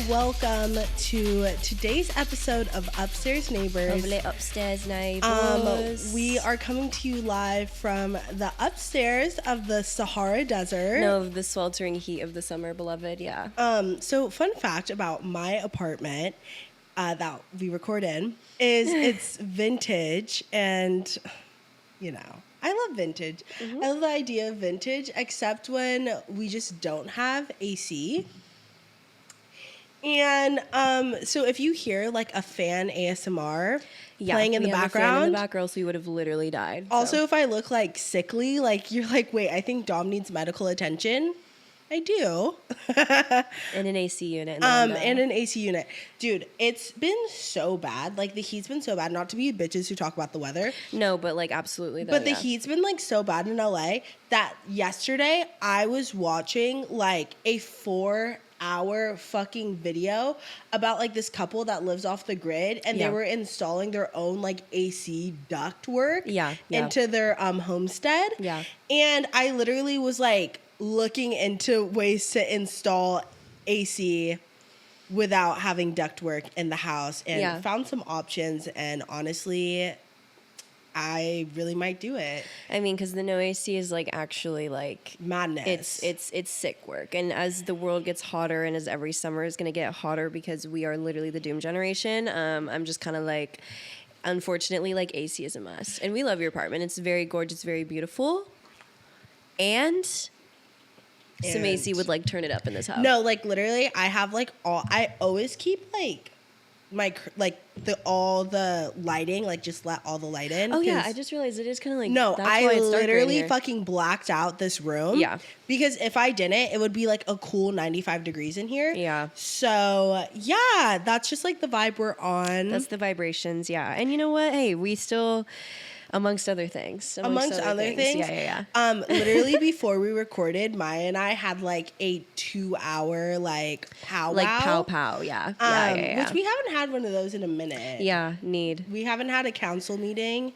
Welcome to today's episode of Upstairs Neighbors. Lovely upstairs neighbors. We are coming to you live from the upstairs of the Sahara Desert. No, the sweltering heat of the summer, beloved, yeah. So fun fact about my apartment that we record in is it's vintage, and you know, I love vintage. I love the idea of vintage, except when we just don't have AC. And so if you hear like a fan ASMR playing in the background, a fan in the background, so you would have literally died. Also, if I look like sickly, like you're like, wait, I think Dom needs medical attention. I do. And an AC unit. And an AC unit. Dude, it's been so bad. Like, the heat's been so bad. Not to be bitches who talk about the weather. No, but, like, absolutely. But the heat's been, like, so bad in LA that yesterday I was watching, like, a 4-hour fucking video about, like, this couple that lives off the grid. And they were installing their own, like, AC ductwork into their homestead. Yeah. And I literally was, like, looking into ways to install AC without having ductwork in the house, and found some options, and honestly, I really might do it. I mean, because the no AC is like actually like madness. It's sick work, and as the world gets hotter, and as every summer is going to get hotter because we are literally the doom generation, I'm just kind of like, unfortunately, like AC is a must. And we love your apartment. It's very gorgeous, very beautiful, and some AC would like turn it up in this house. No, like literally, I have like I always keep like my all the lighting, like just let all the light in. Oh yeah, I just realized it is kind of like that's I why it's literally fucking blacked out this room. Yeah, because if I didn't, it would be like a cool 95 degrees in here. Yeah. So yeah, that's just like the vibe we're on. That's the vibrations. Yeah, and you know what? Hey, we still. Amongst other things. Amongst other things. Yeah. Literally before we recorded, Maya and I had like a 2-hour like powwow. Like pow. Yeah. Which we haven't had one of those in a minute. Yeah, need. We haven't had a council meeting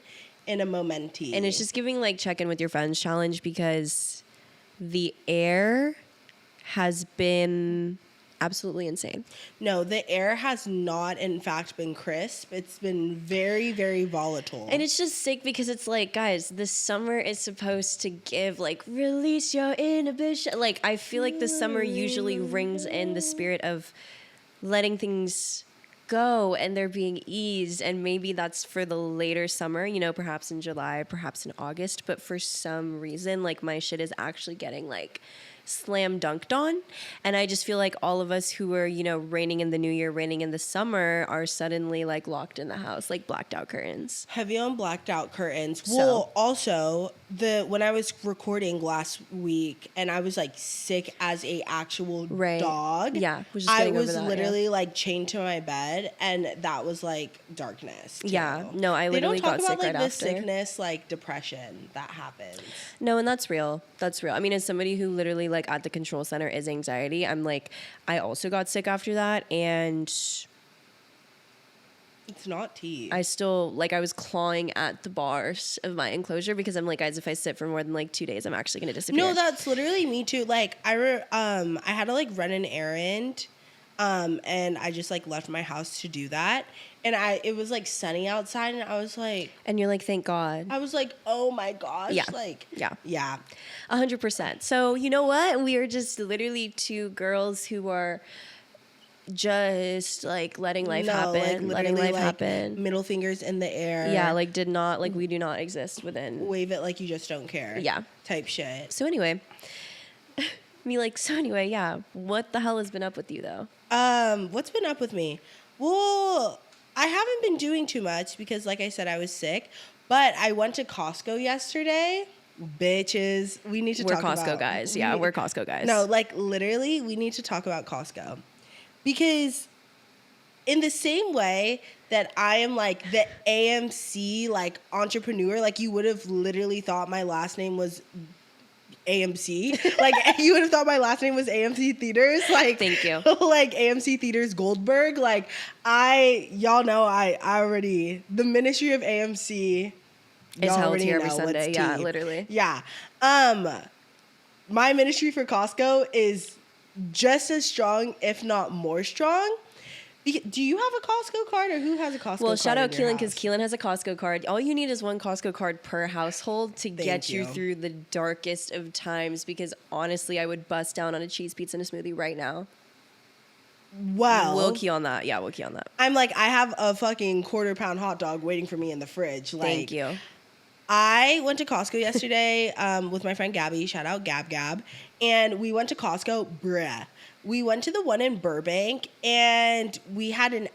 in a momenti. And it's just giving like check in with your friends challenge, because the air has been absolutely insane. No, the air has not, in fact, been crisp. It's been very, very volatile. And it's just sick because it's like, guys, the summer is supposed to give, like, release your inhibition. Like, I feel like the summer usually rings in the spirit of letting things go and there being ease. And maybe that's for the later summer, you know, perhaps in July, perhaps in August. But for some reason, like, my shit is actually getting, like, slam dunked on, and I just feel like all of us who are, you know, reigning in the new year, reigning in the summer, are suddenly like locked in the house, like blacked out curtains. Heavy on blacked out curtains. Well, also when I was recording last week and I was like sick as a actual dog. Yeah, I was literally like chained to my bed, and that was like darkness. Too. Yeah, no, I literally got sick right after. They don't talk about like this sickness, like depression that happens. No, and that's real. That's real. I mean, as somebody who literally like at the control center is anxiety, I'm like, I also got sick after that, and it's not tea. I still like I was clawing at the bars of my enclosure because I'm like, guys, if I sit for more than like 2 days, I'm actually gonna disappear. No, that's literally me too. Like I had to like run an errand, and I just like left my house to do that. And it was like sunny outside, and I was like, and you're like, thank God. I was like, oh my gosh. Yeah. Like, yeah. 100%. So you know what? We are just literally two girls who are just like letting life happen, letting life happen. Middle fingers in the air. Yeah. Like we do not exist within. Wave it like you just don't care. Yeah. Type shit. So anyway, yeah. What the hell has been up with you though? What's been up with me? Well, I haven't been doing too much because, like I said, I was sick. But I went to Costco yesterday. Bitches, we need to talk about... We're Costco guys. Yeah, we're Costco guys. No, like, literally, we need to talk about Costco. Because in the same way that I am, like, the AMC, like, entrepreneur, like, you would have literally thought my last name was AMC. Like, you would have thought my last name was AMC Theaters. Like, thank you. Like, AMC Theaters Goldberg. Like, y'all know I already, the ministry of AMC is held here every Sunday. Yeah, literally. Yeah. My ministry for Costco is just as strong, if not more strong. Do you have a Costco card, or who has a Costco card? Well, shout out in your Keelan, because house? Keelan has a Costco card. All you need is one Costco card per household to get you you. through the darkest of times, because honestly, I would bust down on a cheese pizza and a smoothie right now. Well, We'll key on that. Yeah, we'll key on that. I'm like, I have a fucking quarter-pound hot dog waiting for me in the fridge. Like, Thank you. I went to Costco yesterday with my friend Gabby. Shout out Gab. And we went to Costco. Bruh. We went to the one in Burbank, and we had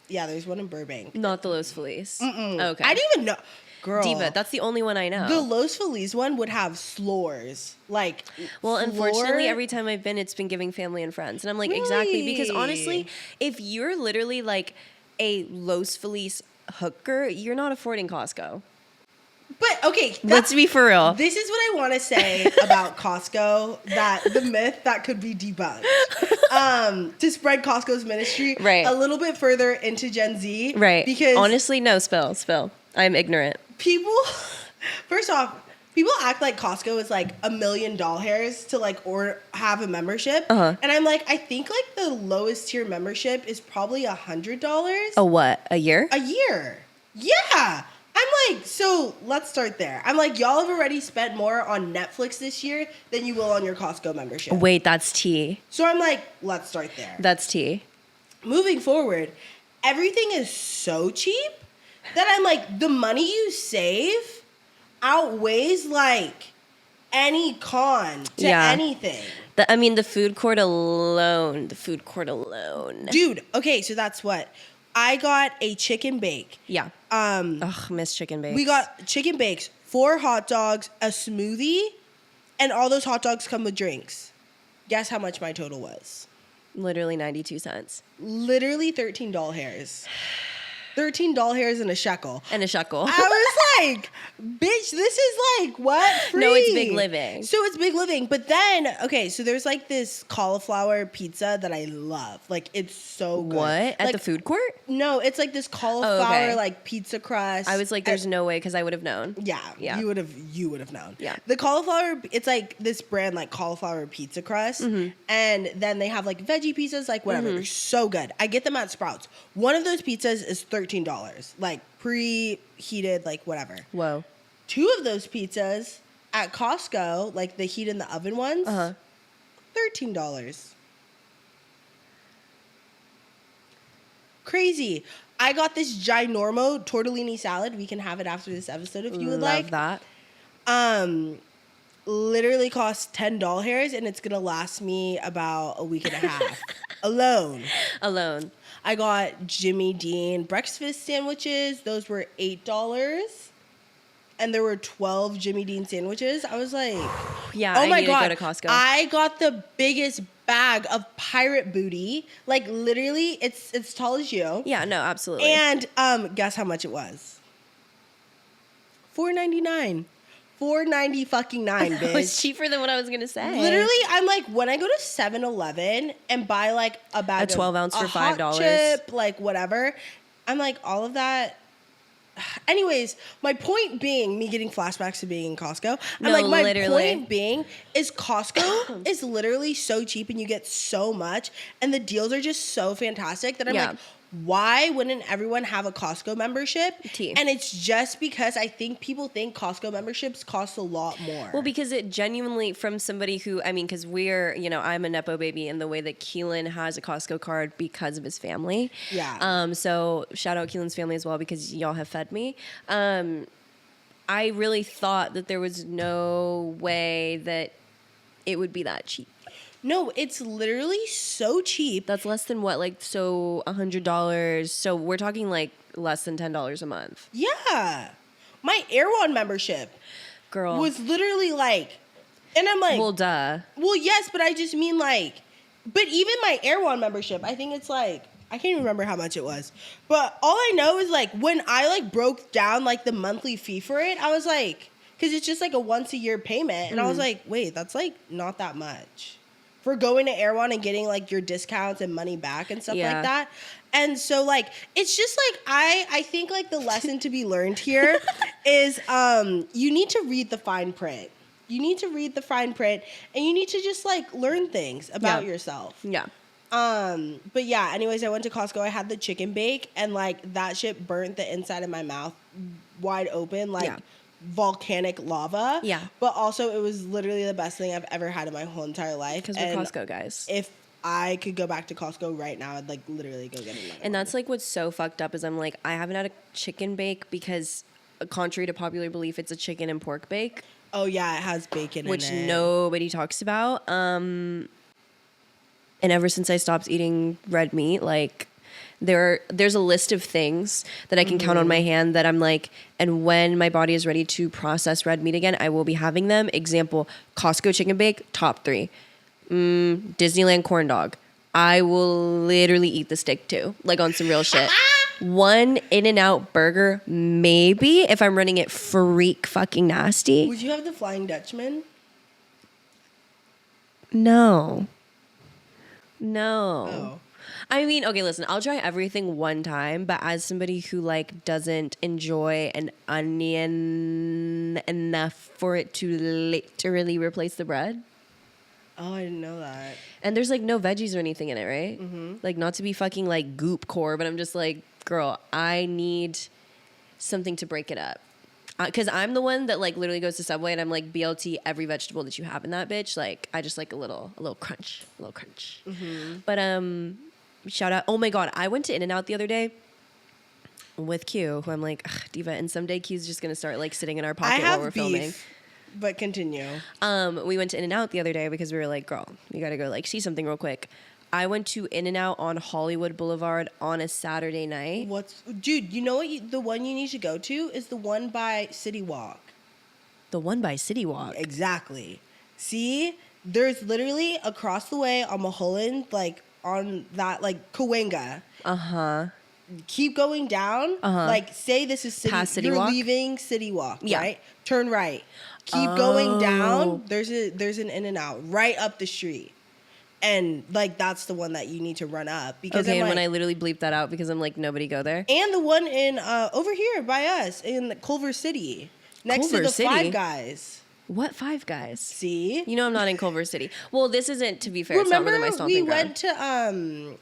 there's one in Burbank. Not the Los Feliz. Okay. I didn't even know. Girl. Diva, that's the only one I know. The Los Feliz one would have s'lores. Like, well, unfortunately, floor- every time I've been, it's been giving family and friends. And I'm like, exactly. Because honestly, Really? if you're literally like a Los Feliz hooker, you're not affording Costco. But, okay. Let's be for real. This is what I want to say about Costco, that the myth that could be debunked. To spread Costco's ministry a little bit further into Gen Z. Right. Because honestly, no, spill. I'm ignorant. people, first off, people act like Costco is like $1 million to like or have a membership. And I'm like, I think like the lowest tier membership is probably $100. A what? A year? A year. Yeah. I'm like, so let's start there. I'm like, y'all have already spent more on Netflix this year than you will on your Costco membership. Wait, that's tea. So I'm like, let's start there. That's tea. Moving forward, everything is so cheap that I'm like, the money you save outweighs like any con to anything. The food court alone. Dude, okay, so that's what. I got a chicken bake. Yeah. Miss chicken bakes. We got chicken bakes, 4 hot dogs, a smoothie, and all those hot dogs come with drinks. Guess how much my total was? Literally 92 cents. Literally 13 doll hairs. 13 doll hairs and a shekel. And a shekel. I was like, bitch, this is like, what? Free. No, it's big living. So it's big living. But then, okay, so there's like this cauliflower pizza that I love. Like, it's so good. What? Like, At the food court? No, it's like this cauliflower, like pizza crust. I was like, there's no way, because I would have known. Yeah. You would have known. Yeah. The cauliflower, it's like this brand, like cauliflower pizza crust. And then they have like veggie pizzas, like whatever. They're so good. I get them at Sprouts. One of those pizzas is $13. Like preheated, like whatever. Whoa. 2 of those pizzas at Costco, like the heat in the oven ones, $13. Crazy. I got this ginormo tortellini salad. We can have it after this episode if you would like. Love that. Literally costs $10 hairs, and it's gonna last me about a week and a half. Alone. I got Jimmy Dean breakfast sandwiches. Those were $8. And there were 12 Jimmy Dean sandwiches. I was like, yeah, oh I my need God. to go to Costco. I got the biggest bag of pirate booty. Like literally, it's tall as you. Yeah, no, absolutely. And guess how much it was? $4.99. $4.90 fucking $9, bitch. It's cheaper than what I was gonna say. Literally, I'm like, when I go to 7-Eleven and buy like a bag a 12 ounce of for hot $5, chip, like whatever, I'm like, all of that. Anyways, my point being, me getting flashbacks to being in Costco. I'm like, my point being is Costco is literally so cheap and you get so much, and the deals are just so fantastic that I'm like, why wouldn't everyone have a Costco membership? And it's just because I think people think Costco memberships cost a lot more. Well, because it genuinely, from somebody who, I mean, because we're, I'm a Nepo baby in the way that Keelan has a Costco card because of his family. Yeah. So shout out Keelan's family as well, because y'all have fed me. I really thought that there was no way that it would be that cheap. No, it's literally so cheap. That's less than what, like, so $100. So we're talking like less than $10 a month. Yeah. My Air One membership, girl, was literally like, and I'm like, well, duh. Well, yes, but I just mean like, but even my Air One membership, I think it's like, I can't even remember how much it was. But all I know is like, when I like broke down like the monthly fee for it, I was like, because it's just like a once a year payment. And I was like, wait, that's like not that much for going to Air One and getting like your discounts and money back and stuff like that. And so like, it's just like, I think like the lesson to be learned here is you need to read the fine print. you need to read the fine print, and you need to just like learn things about yourself. Yeah. But yeah, anyways, I went to Costco. I had the chicken bake, and like that shit burnt the inside of my mouth wide open, like volcanic lava. Yeah. But also, it was literally the best thing I've ever had in my whole entire life. Because we're Costco guys. If I could go back to Costco right now, I'd like literally go get another. And that's like what's so fucked up is I'm like, I haven't had a chicken bake because, contrary to popular belief, it's a chicken and pork bake. Oh yeah, it has bacon in it, which nobody talks about. And ever since I stopped eating red meat, like there's a list of things that I can count on my hand that I'm like, and when my body is ready to process red meat again, I will be having them. Example, Costco chicken bake, top 3. Disneyland corn dog. I will literally eat the steak too, like on some real shit. One InNOut burger, maybe, if I'm running it freak fucking nasty. Would you have the Flying Dutchman? No. Oh. I mean, okay, listen, I'll try everything one time, but as somebody who like doesn't enjoy an onion enough for it to literally replace the bread. Oh, I didn't know that. And there's like no veggies or anything in it, right? Mm-hmm. Like not to be fucking like goop core, but I'm just like, girl, I need something to break it up. Because I'm the one that like literally goes to Subway and I'm like, BLT every vegetable that you have in that bitch. Like I just like a little crunch. Mm-hmm. But shout out. Oh my God, I went to InNOut the other day with Q, who I'm like, ugh, diva. And someday Q's just gonna start like sitting in our pocket while we're filming. But continue. We went to InNOut the other day because we were like, girl, you gotta go like see something real quick. I went to InNOut on Hollywood Boulevard on a Saturday night. Dude, you know what? The one you need to go to is the one by City Walk. The one by City Walk. Exactly. See, there's literally across the way on Mulholland, like on that, like Cahuenga. Keep going down. Like say this is City. You're Walk? leaving City Walk, right? Turn right. Keep going down. There's an InNOut right up the street. And like that's the one that you need to run up because and when I literally bleep that out because I'm like nobody go there. And the one in over here by us in Culver City, next to the Five Guys. What Five Guys? See, you know I'm not in Culver City. Well, this isn't, to be fair. Remember it's not really my stomping we ground. went to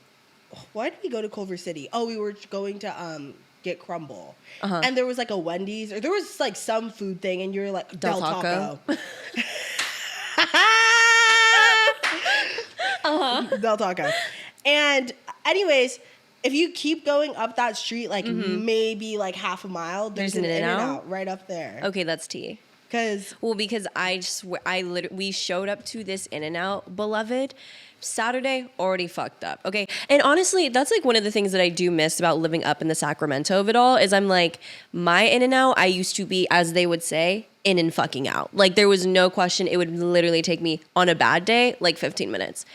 why did we go to Culver City? Oh, we were going to get crumble, and there was like a Wendys or there was like some food thing, and you're like Del Taco. Del Taco. And anyways, if you keep going up that street, like maybe like half a mile, there's an InNOut right up there. Okay, that's tea. Because I swear, we showed up to this InNOut, beloved, Saturday already fucked up. Okay, and honestly, that's like one of the things that I do miss about living up in the Sacramento of it all is I'm like, my InNOut, I used to be, as they would say, in and fucking out. Like there was no question. It would literally take me on a bad day like 15 minutes.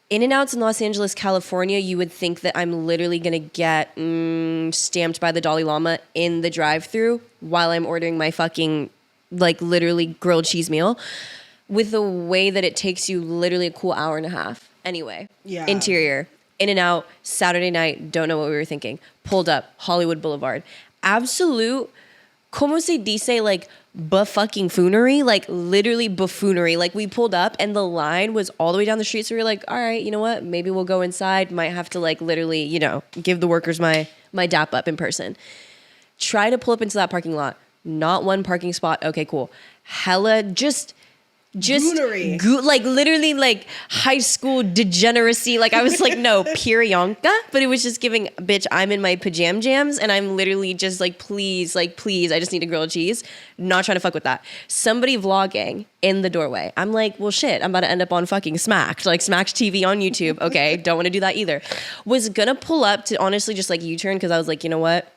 InNOut's in Los Angeles, California, you would think that I'm literally going to get stamped by the Dalai Lama in the drive-thru while I'm ordering my fucking, like, literally grilled cheese meal with the way that it takes you literally a cool hour and a half. Anyway, interior, InNOut, Saturday night, don't know what we were thinking. Pulled up, Hollywood Boulevard. Absolute, como se dice, like, fucking foonery, like literally buffoonery. Like we pulled up and the line was all the way down the street. So we were like, all right, you know what? Maybe we'll go inside. Might have to like literally, you know, give the workers my dap up in person. Try to pull up into that parking lot. Not one parking spot. Okay, cool. Hella just like literally like high school degeneracy. Like I was like, no, Pirionka. But it was just giving, bitch, I'm in my pajam jams and I'm literally just like, please, I just need a grilled cheese. Not trying to fuck with that. Somebody vlogging in the doorway. I'm like, well, shit, I'm about to end up on fucking Smacked, like Smacked TV on YouTube. Okay, don't want to do that either. Was gonna pull up to honestly just like U-turn because I was like, you know what?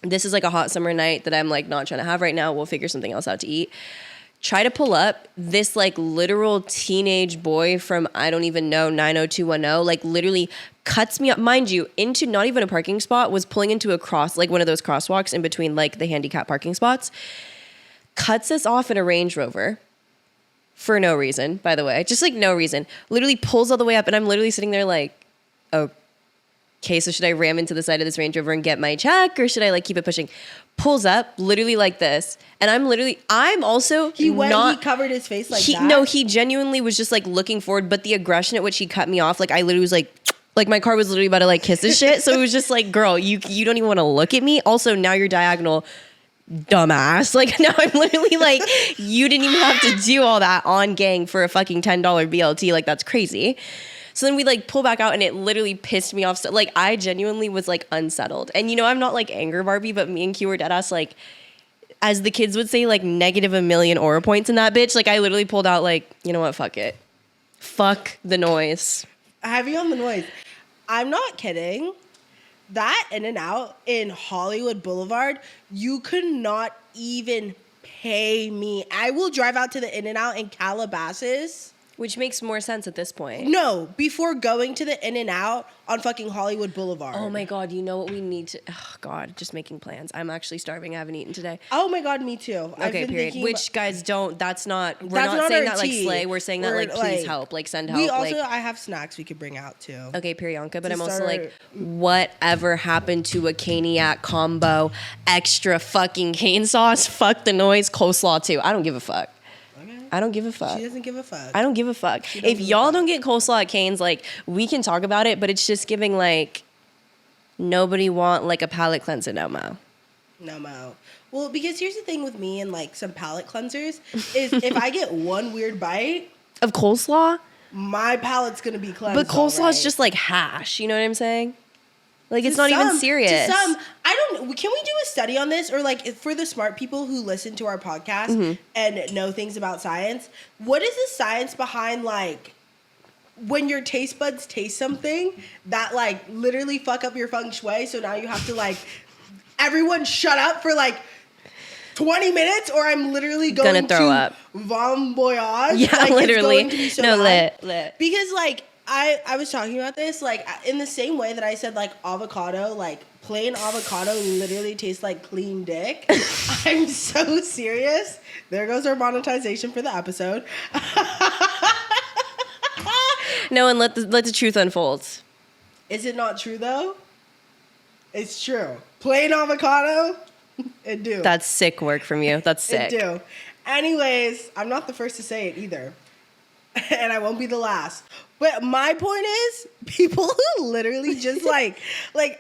This is like a hot summer night that I'm like not trying to have right now. We'll figure something else out to eat. Try to pull up, this like literal teenage boy from I don't even know 90210 like literally cuts me up, mind you, into not even a parking spot, was pulling into a cross, like one of those crosswalks in between like the handicap parking spots, cuts us off in a Range Rover for no reason, by the way, just like no reason, literally pulls all the way up and I'm literally sitting there like, okay, so should I ram into the side of this Range Rover and get my check, or should I like keep it pushing? Pulls up literally like this, and I'm also he covered his face like that. No, he genuinely was just like looking forward, but the aggression at which he cut me off, like I literally was like my car was literally about to like kiss his shit. So it was just like, girl, you don't even want to look at me. Also, now you're diagonal, dumbass. Like now I'm literally like, you didn't even have to do all that on gang for a fucking $10 BLT. Like that's crazy. So then we like pull back out, and it literally pissed me off. So, like I genuinely was like unsettled. And you know, I'm not like anger Barbie, but me and Q were deadass like, as the kids would say, like -1,000,000 aura points in that bitch. Like I literally pulled out like, you know what, fuck it. Fuck the noise. Heavy on the noise. I'm not kidding. That InNOut in Hollywood Boulevard, you could not even pay me. I will drive out to the InNOut in Calabasas. Which makes more sense at this point. No, before going to the InNOut on fucking Hollywood Boulevard. Oh my God, you know what we need to... Oh God, just making plans. I'm actually starving. I haven't eaten today. Oh my God, me too. Okay, period. Which, guys, don't... That's not... We're not saying that like slay. We're saying that like, please help. Like, send help. We also... like, I have snacks we could bring out too. Okay, Perianka, but I'm also like, whatever happened to a Caniac combo, extra fucking cane sauce, fuck the noise, coleslaw too. I don't give a fuck. I don't give a fuck. She doesn't give a fuck. I don't give a fuck. If y'all don't get coleslaw at Cane's, like, we can talk about it, but it's just giving, like, nobody want, like, a palate cleanser no mo. No mo. Well, because here's the thing with me and, like, some palate cleansers is if I get one weird bite... Of coleslaw? My palate's going to be cleansed. But coleslaw is just, like, hash. You know what I'm saying? Like, it's not even serious. To some, I don't know. Can we do a study on this? Or, like, for the smart people who listen to our podcast and know things about science, what is the science behind, like, when your taste buds taste something that, like, literally fuck up your feng shui, so now you have to, like, everyone shut up for, like, 20 minutes, or I'm literally going to throw up. Bon voyage. Yeah, like, literally. It's going to be so lit. Because, like, I was talking about this, like, in the same way that I said, like, avocado, like, plain avocado literally tastes like clean dick. I'm so serious. There goes our monetization for the episode. No, and let the truth unfold. Is it not true, though? It's true. Plain avocado, it do. That's sick work from you. That's sick. It do. Anyways, I'm not the first to say it either. And I won't be the last. But my point is, people who literally just like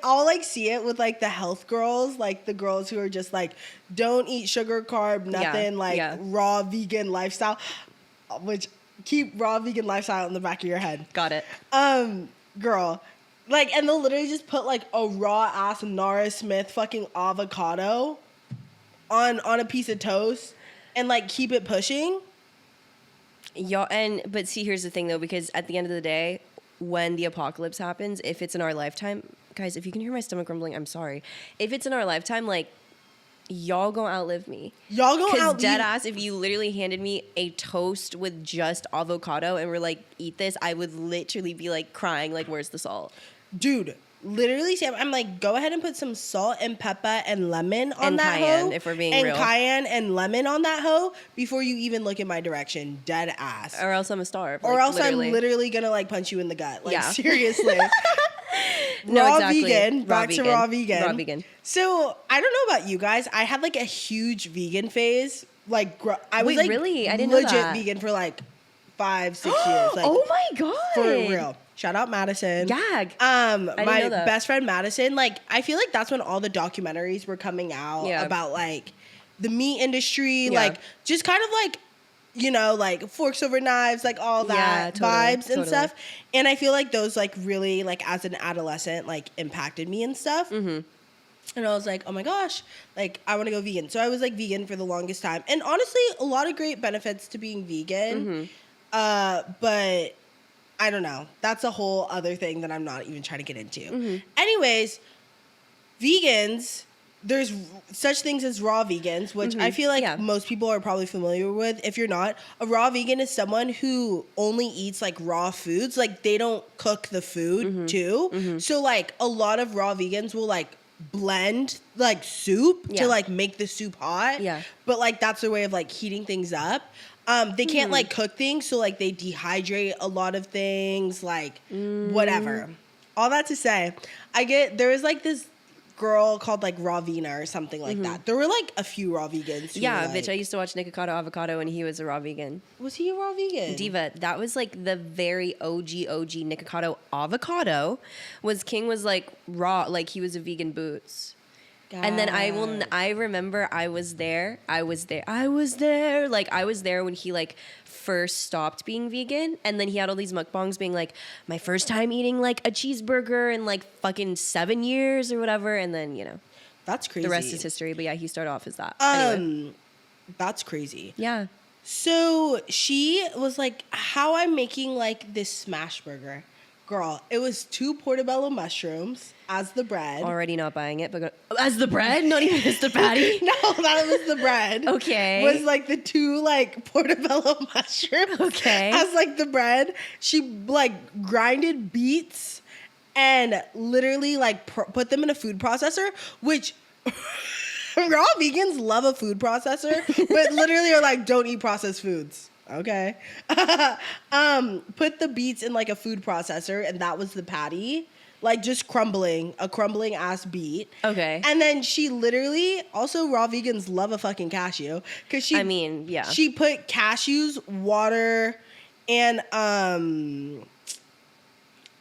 I'll like see it with like the health girls, like the girls who are just like, don't eat sugar, carb, nothing, raw vegan lifestyle, which keep raw vegan lifestyle in the back of your head. Got it. Girl, like, and they'll literally just put like a raw ass Nara Smith fucking avocado on a piece of toast and like keep it pushing. Yeah, but see, here's the thing though, because at the end of the day, when the apocalypse happens, if it's in our lifetime, guys, if you can hear my stomach rumbling, I'm sorry. If it's in our lifetime, like, y'all gonna outlive me. Y'all gonna outlive me. Dead ass, if you literally handed me a toast with just avocado and were like, eat this, I would literally be like crying, like, where's the salt? Dude, literally, Sam, I'm like, go ahead and put some salt and pepper and lemon on that cayenne, hoe. if we're being and real. And cayenne and lemon on that hoe before you even look in my direction. Dead ass. Or else I'm a starve. Or like, else literally. I'm literally gonna like punch you in the gut. Like, yeah. Seriously. No, raw exactly. vegan. Back vegan. to raw vegan. Raw vegan. So, I don't know about you guys. I had like a huge vegan phase. Like, I was like really? I didn't legit know that. vegan for like 5-6 years. Like, oh my God. For real. Shout out Madison. Gag. My best friend Madison, like, I feel like that's when all the documentaries were coming out about like the meat industry, like just kind of like, you know, like forks over knives, like all that vibes and stuff. And I feel like those like really like as an adolescent like impacted me and stuff. Mm-hmm. And I was like, oh my gosh, like I want to go vegan. So I was like vegan for the longest time. And honestly, a lot of great benefits to being vegan. Mm-hmm. But I don't know. That's a whole other thing that I'm not even trying to get into. Mm-hmm. Anyways, vegans, there's such things as raw vegans, which I feel like most people are probably familiar with. If you're not, a raw vegan is someone who only eats like raw foods. Like they don't cook the food too. Mm-hmm. So like a lot of raw vegans will like blend like soup to like make the soup hot. Yeah. But like that's their way of like heating things up. They can't like cook things, so like they dehydrate a lot of things, like whatever. all that to say, there was like this girl called like Ravina or something like that. There were like a few raw vegans. Yeah, like, bitch, I used to watch Nikocado Avocado and he was a raw vegan. Was he a raw vegan? Diva, that was like the very OG Nikocado Avocado. King was like raw, like he was a vegan boots. And then I remember I was there. Like I was there when he like first stopped being vegan, and then he had all these mukbangs being like, my first time eating like a cheeseburger in like fucking 7 years or whatever, and then that's crazy. The rest is history. But yeah, he started off as that. Anyway. That's crazy. Yeah. So she was like, how I'm making like this smash burger. Girl, it was 2 portobello mushrooms as the bread. Already not buying it, but as the bread? Not even as the patty? No, that was the bread. Okay. Was like the 2 like portobello mushrooms. Okay. As like the bread. She like grinded beets and literally like put them in a food processor, which raw vegans love a food processor, but literally are like, don't eat processed foods. Okay. Put the beets in like a food processor, and that was the patty. Like just a crumbling ass beet. Okay. And then she literally, also raw vegans love a fucking cashew. Cause she put cashews, water, and I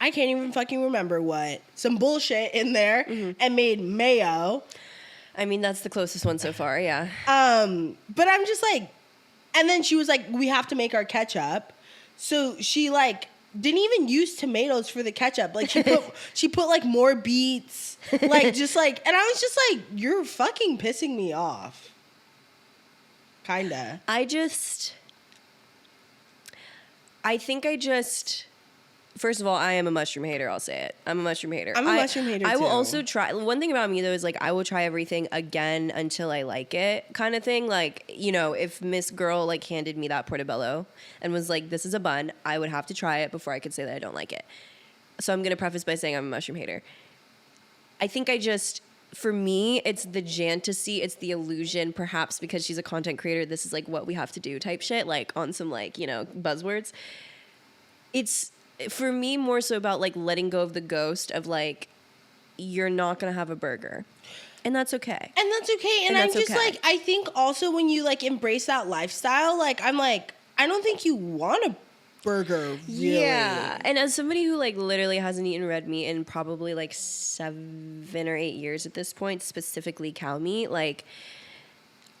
can't even fucking remember what. Some bullshit in there and made mayo. I mean, that's the closest one so far, yeah. But I'm just like, and then she was like, we have to make our ketchup. So she like didn't even use tomatoes for the ketchup. Like she put like more beets, like just like, and I was just like, you're fucking pissing me off. Kinda. First of all, I am a mushroom hater. I'll say it. I'm a mushroom hater. I'm a mushroom hater, I will too. also try. One thing about me, though, is like I will try everything again until I like it, kind of thing. Like, if Miss Girl like handed me that portobello and was like, "This is a bun," I would have to try it before I could say that I don't like it. So I'm gonna preface by saying I'm a mushroom hater. I think for me, it's the fantasy, it's the illusion. Perhaps because she's a content creator, this is like what we have to do type shit. Like on some like buzzwords. It's for me more so about like letting go of the ghost of like you're not gonna have a burger, and that's okay. And that's okay. And I'm just like, I think also when you like embrace that lifestyle, like I'm like, I don't think you want a burger, really. Yeah. And as somebody who like literally hasn't eaten red meat in probably like 7 or 8 years at this point, specifically cow meat, like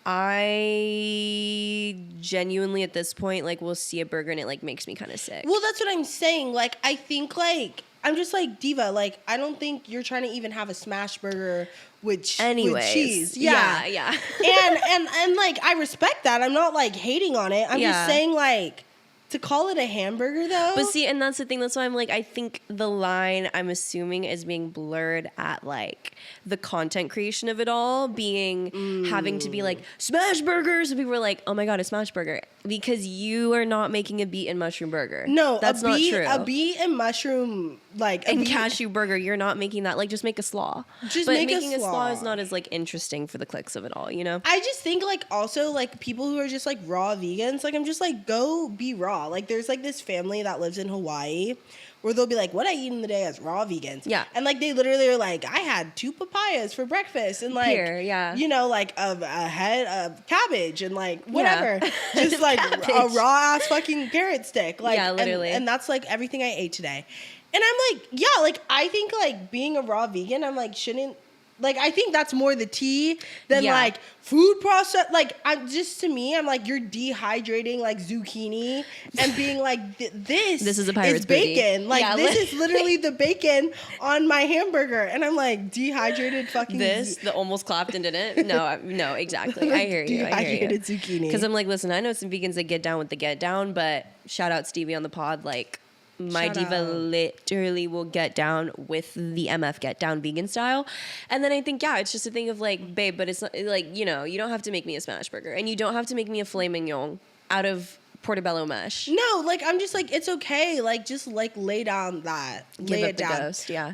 I genuinely at this point like will see a burger and it like makes me kind of sick. Well, that's what I'm saying. Like I think like I'm just like, Diva, like I don't think you're trying to even have a smash burger with cheese. Yeah. and like I respect that. I'm not like hating on it. I'm just saying like to call it a hamburger though. But see, and that's the thing. That's why I'm like, I think the line I'm assuming is being blurred at like the content creation of it all being having to be like smash burgers, and people are like, oh my god, a smash burger, because you are not making a beet and mushroom burger. No, that's not true. A beet and mushroom cashew burger, you're not making that. Like just make a slaw. Making a slaw is not as like interesting for the clicks of it all. I just think like also like people who are just like raw vegans, like I'm just like, go be raw. Like there's like this family that lives in Hawaii where they'll be like, what I eat in the day as raw vegans. Yeah. And like they literally are like, I had 2 papayas for breakfast and like, like a head of cabbage and like whatever. Yeah. Just like a raw ass fucking carrot stick. Like, yeah, literally. And that's like everything I ate today. And I'm like, yeah, like I think like being a raw vegan, I'm like, shouldn't, like I think that's more the tea than like food process. Like I'm just, to me, I'm like, you're dehydrating like zucchini and being like, this is a pirate's bacon. Booty. Like this is literally the bacon on my hamburger, and I'm like dehydrated fucking. The almost clapped and didn't. No, exactly. I hear you. Dehydrated zucchini. Because I'm like, listen, I know some vegans that get down with the get down, but shout out Stevie on the pod, like. My diva literally will get down with the MF get down vegan style. And then I think, it's just a thing of like, babe, but it's not like, you don't have to make me a smash burger and you don't have to make me a filet mignon out of portobello mesh. No, like I'm just like it's okay. Like just like lay down that. Give lay up it the down. ghost, yeah.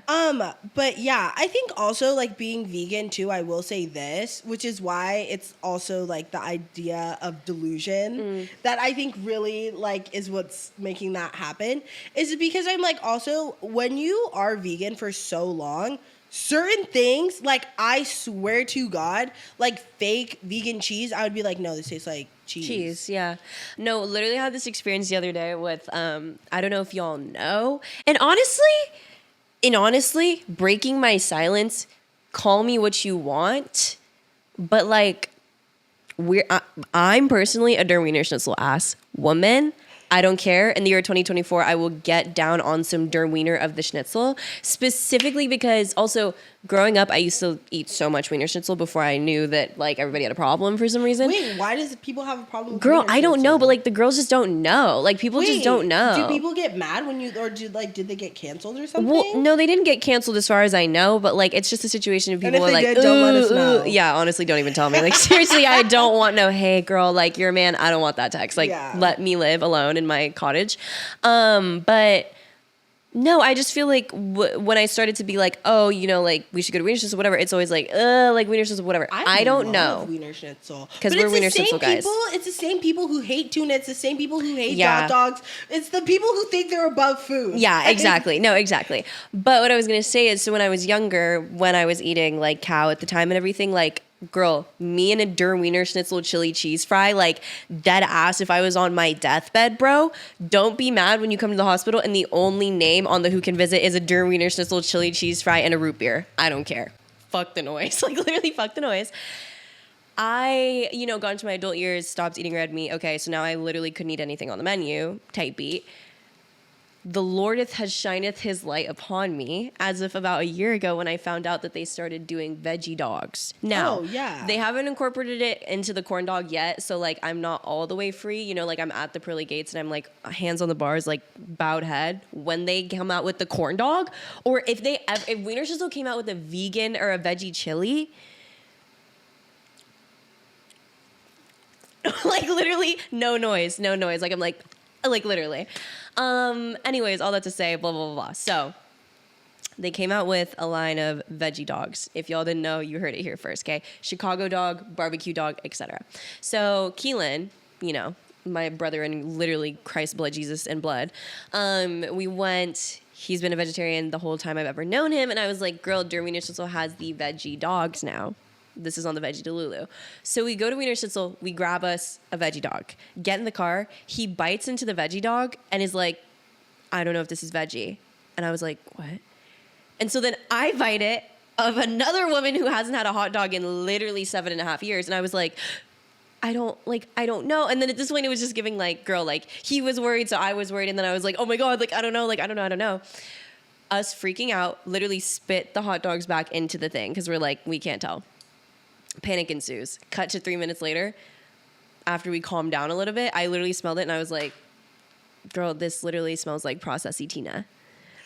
But yeah, I think also like being vegan too, I will say this, which is why it's also like the idea of delusion that I think really like is what's making that happen. Is because I'm like also when you are vegan for so long, certain things, like I swear to God, like fake vegan cheese, I would be like, no, this tastes like cheese. Yeah. No, literally had this experience the other day with I don't know if y'all know. And honestly, breaking my silence, call me what you want, but like I'm personally a Der Wiener Schnitzel ass woman. I don't care. In the year 2024, I will get down on some Der Wiener of the Schnitzel, specifically because also growing up, I used to eat so much Wiener Schnitzel before I knew that like everybody had a problem for some reason. Wait, why does people have a problem with Girl, Wiener I don't know, Schnitzel? but like the girls just don't know. Like people just don't know. Do people get mad when you, or did they get canceled or something? Well, no, they didn't get canceled as far as I know, but like it's just a situation of people And if are they like, did, don't let us know. Yeah, honestly, don't even tell me. Like seriously, I don't want no, hey girl, like you're a man, I don't want that text. Like let me live alone in my cottage. But no, I just feel like when I started to be like, oh, you know, like we should go to Wiener Schnitzel, whatever. It's always like Wiener Schnitzel, whatever. I don't know. Wiener Schnitzel because we're Wiener Schnitzel guys. It's the same people who hate tuna. It's the same people who hate hot dogs. It's the people who think they're above food. Yeah, exactly. No, exactly. But what I was gonna say is, so when I was younger, when I was eating like cow at the time and everything, like. Girl, me and a Der Wiener Schnitzel chili cheese fry, like dead ass if I was on my deathbed, bro. Don't be mad when you come to the hospital and the only name on the Who Can Visit is a Der Wiener Schnitzel chili cheese fry and a root beer. I don't care. Fuck the noise. Like literally fuck the noise. I, got into my adult years, stopped eating red meat. Okay, so now I literally couldn't eat anything on the menu, type beat. The Lordeth has shineth his light upon me, as if about a year ago when I found out that they started doing Veggie Dogs. Now, they haven't incorporated it into the corn dog yet, so like I'm not all the way free. Like I'm at the pearly gates and I'm like hands on the bars, like bowed head when they come out with the corn dog, or if Wiener Schnitzel came out with a vegan or a veggie chili. Like literally no noise. Like I'm like literally. Anyways, all that to say, blah, blah, blah, blah. So they came out with a line of Veggie Dogs. If y'all didn't know, you heard it here first, okay? Chicago dog, barbecue dog, etc. So Keelan, my brother and literally Christ, blood, Jesus, and blood, we went. He's been a vegetarian the whole time I've ever known him. And I was like, girl, Der Wiener Schnitzel has the Veggie Dogs now. This is on the Veggie Delulu. So we go to Wiener Schnitzel, we grab us a veggie dog, get in the car, he bites into the veggie dog and is like, I don't know if this is veggie. And I was like, what? And so then I bite it of another woman who hasn't had a hot dog in literally 7.5 years. And I was like, I don't know. And then at this point it was just giving like, girl, like he was worried, so I was worried. And then I was like, oh my God, like, I don't know. Us freaking out, literally spit the hot dogs back into the thing because we're like, we can't tell. Panic ensues. Cut to 3 minutes later. After we calmed down a little bit, I literally smelled it and I was like, girl, this literally smells like processed Tina.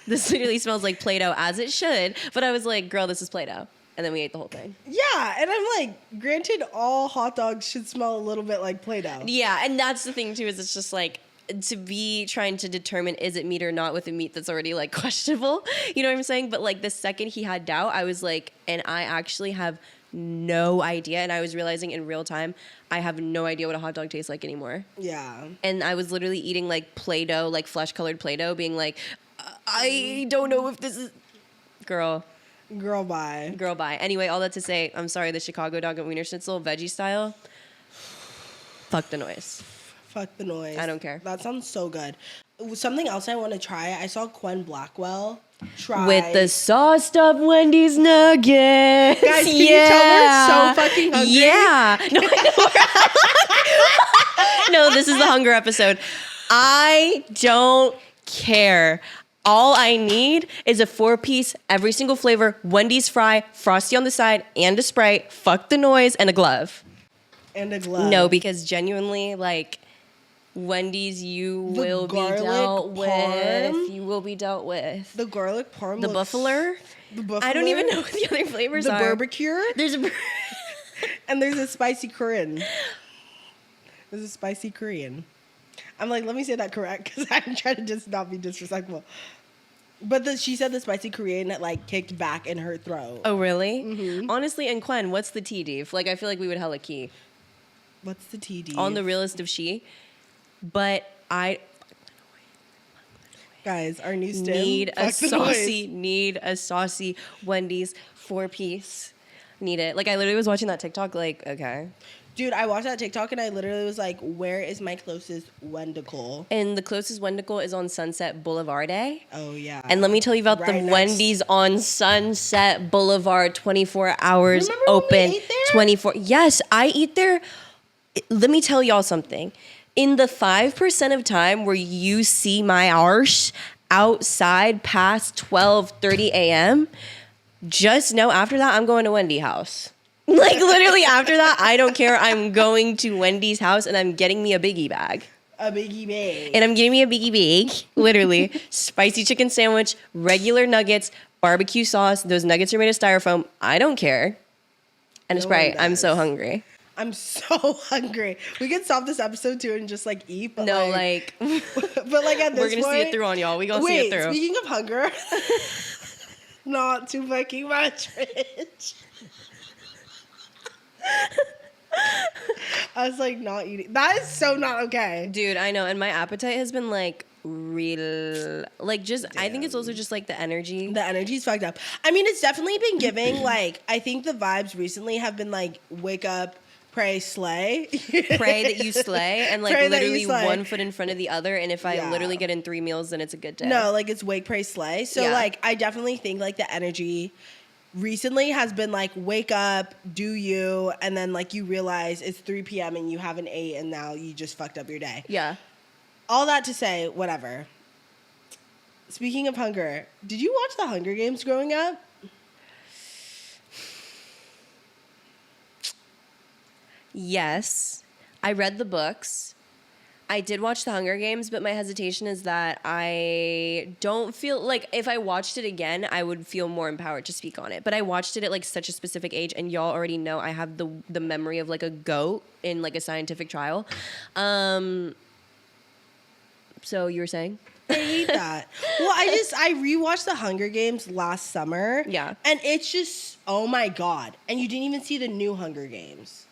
This literally smells like Play-Doh, as it should. But I was like, girl, this is Play-Doh. And then we ate the whole thing. Yeah, and I'm like, granted, all hot dogs should smell a little bit like Play-Doh. Yeah, and that's the thing too, is it's just like, to be trying to determine is it meat or not with a meat that's already like questionable. You know what I'm saying? But like the second he had doubt, I was like, and I actually have no idea. And I was realizing in real time, I have no idea what a hot dog tastes like anymore. Yeah. And I was literally eating like Play-Doh, like flesh colored Play-Doh, being like, I don't know if this is... Girl, bye. Anyway, all that to say, I'm sorry, the Chicago dog and Wiener Schnitzel, veggie style, fuck the noise. I don't care. That sounds so good. Something else I want to try, I saw Quen Blackwell try. With the sauced up Wendy's nuggets. Guys, can you tell we're so fucking hungry? Yeah. No, this is the hunger episode. I don't care. All I need is a 4-piece, every single flavor, Wendy's fry, Frosty on the side, and a Sprite, fuck the noise, and a glove. No, because genuinely, like... Wendy's, you will be dealt with. The garlic parm. The buffalo. I don't even know what the other flavors are. The barbecue. There's a and there's a spicy Korean. I'm like, let me say that correct because I'm trying to just not be disrespectful. But she said the spicy Korean that like kicked back in her throat. Oh, really? Mm-hmm. Honestly, and Quen, what's the tea, Dave? Like, I feel like we would hella key. What's the TD? On the realest of she. But I Guys, our new stem. need a saucy Wendy's 4-piece. Need it. Like, I literally was watching that TikTok, like, okay. Dude, I watched that TikTok and I literally was like, where is my closest Wendical? And the closest Wendical is on Sunset Boulevard, eh? Oh, yeah. And let me tell you about the Wendy's on Sunset Boulevard, 24 hours Remember open. when we ate there? 24. Yes, I eat there. Let me tell y'all something. In the 5% of time where you see my arse outside past 12:30 a.m., just know after that I'm going to Wendy's house. Like, literally after that, I don't care. I'm going to Wendy's house and I'm getting me a biggie bag. A biggie bag. And I'm getting me a biggie bag, literally. Spicy chicken sandwich, regular nuggets, barbecue sauce. Those nuggets are made of styrofoam. I don't care. And a Sprite. I'm so hungry. I'm so hungry. We can stop this episode too and just like eat. But no, like but like at this we're gonna see it through on y'all. We gonna see it through. Speaking of hunger, not too fucking much, bitch. I was like not eating. That is so not okay. Dude, I know. And my appetite has been like real. Like just, damn. I think it's also just like the energy. The energy's fucked up. I mean, it's definitely been giving like, I think the vibes recently have been like, wake up, pray, slay. Pray that you slay. And like literally one foot in front of the other. And if I literally get in 3 meals, then it's a good day. No, like it's wake, pray, slay. So like, I definitely think like the energy recently has been like, wake up, do you, and then like you realize it's 3 p.m. and you haven't ate and now you just fucked up your day. Yeah. All that to say, whatever. Speaking of hunger, did you watch the Hunger Games growing up? Yes. I read the books. I did watch the Hunger Games, but my hesitation is that I don't feel like if I watched it again, I would feel more empowered to speak on it. But I watched it at like such a specific age, and y'all already know I have the memory of like a goat in like a scientific trial. So you were saying? I hate that. Well, I rewatched the Hunger Games last summer. Yeah. And it's just, oh my God. And you didn't even see the new Hunger Games.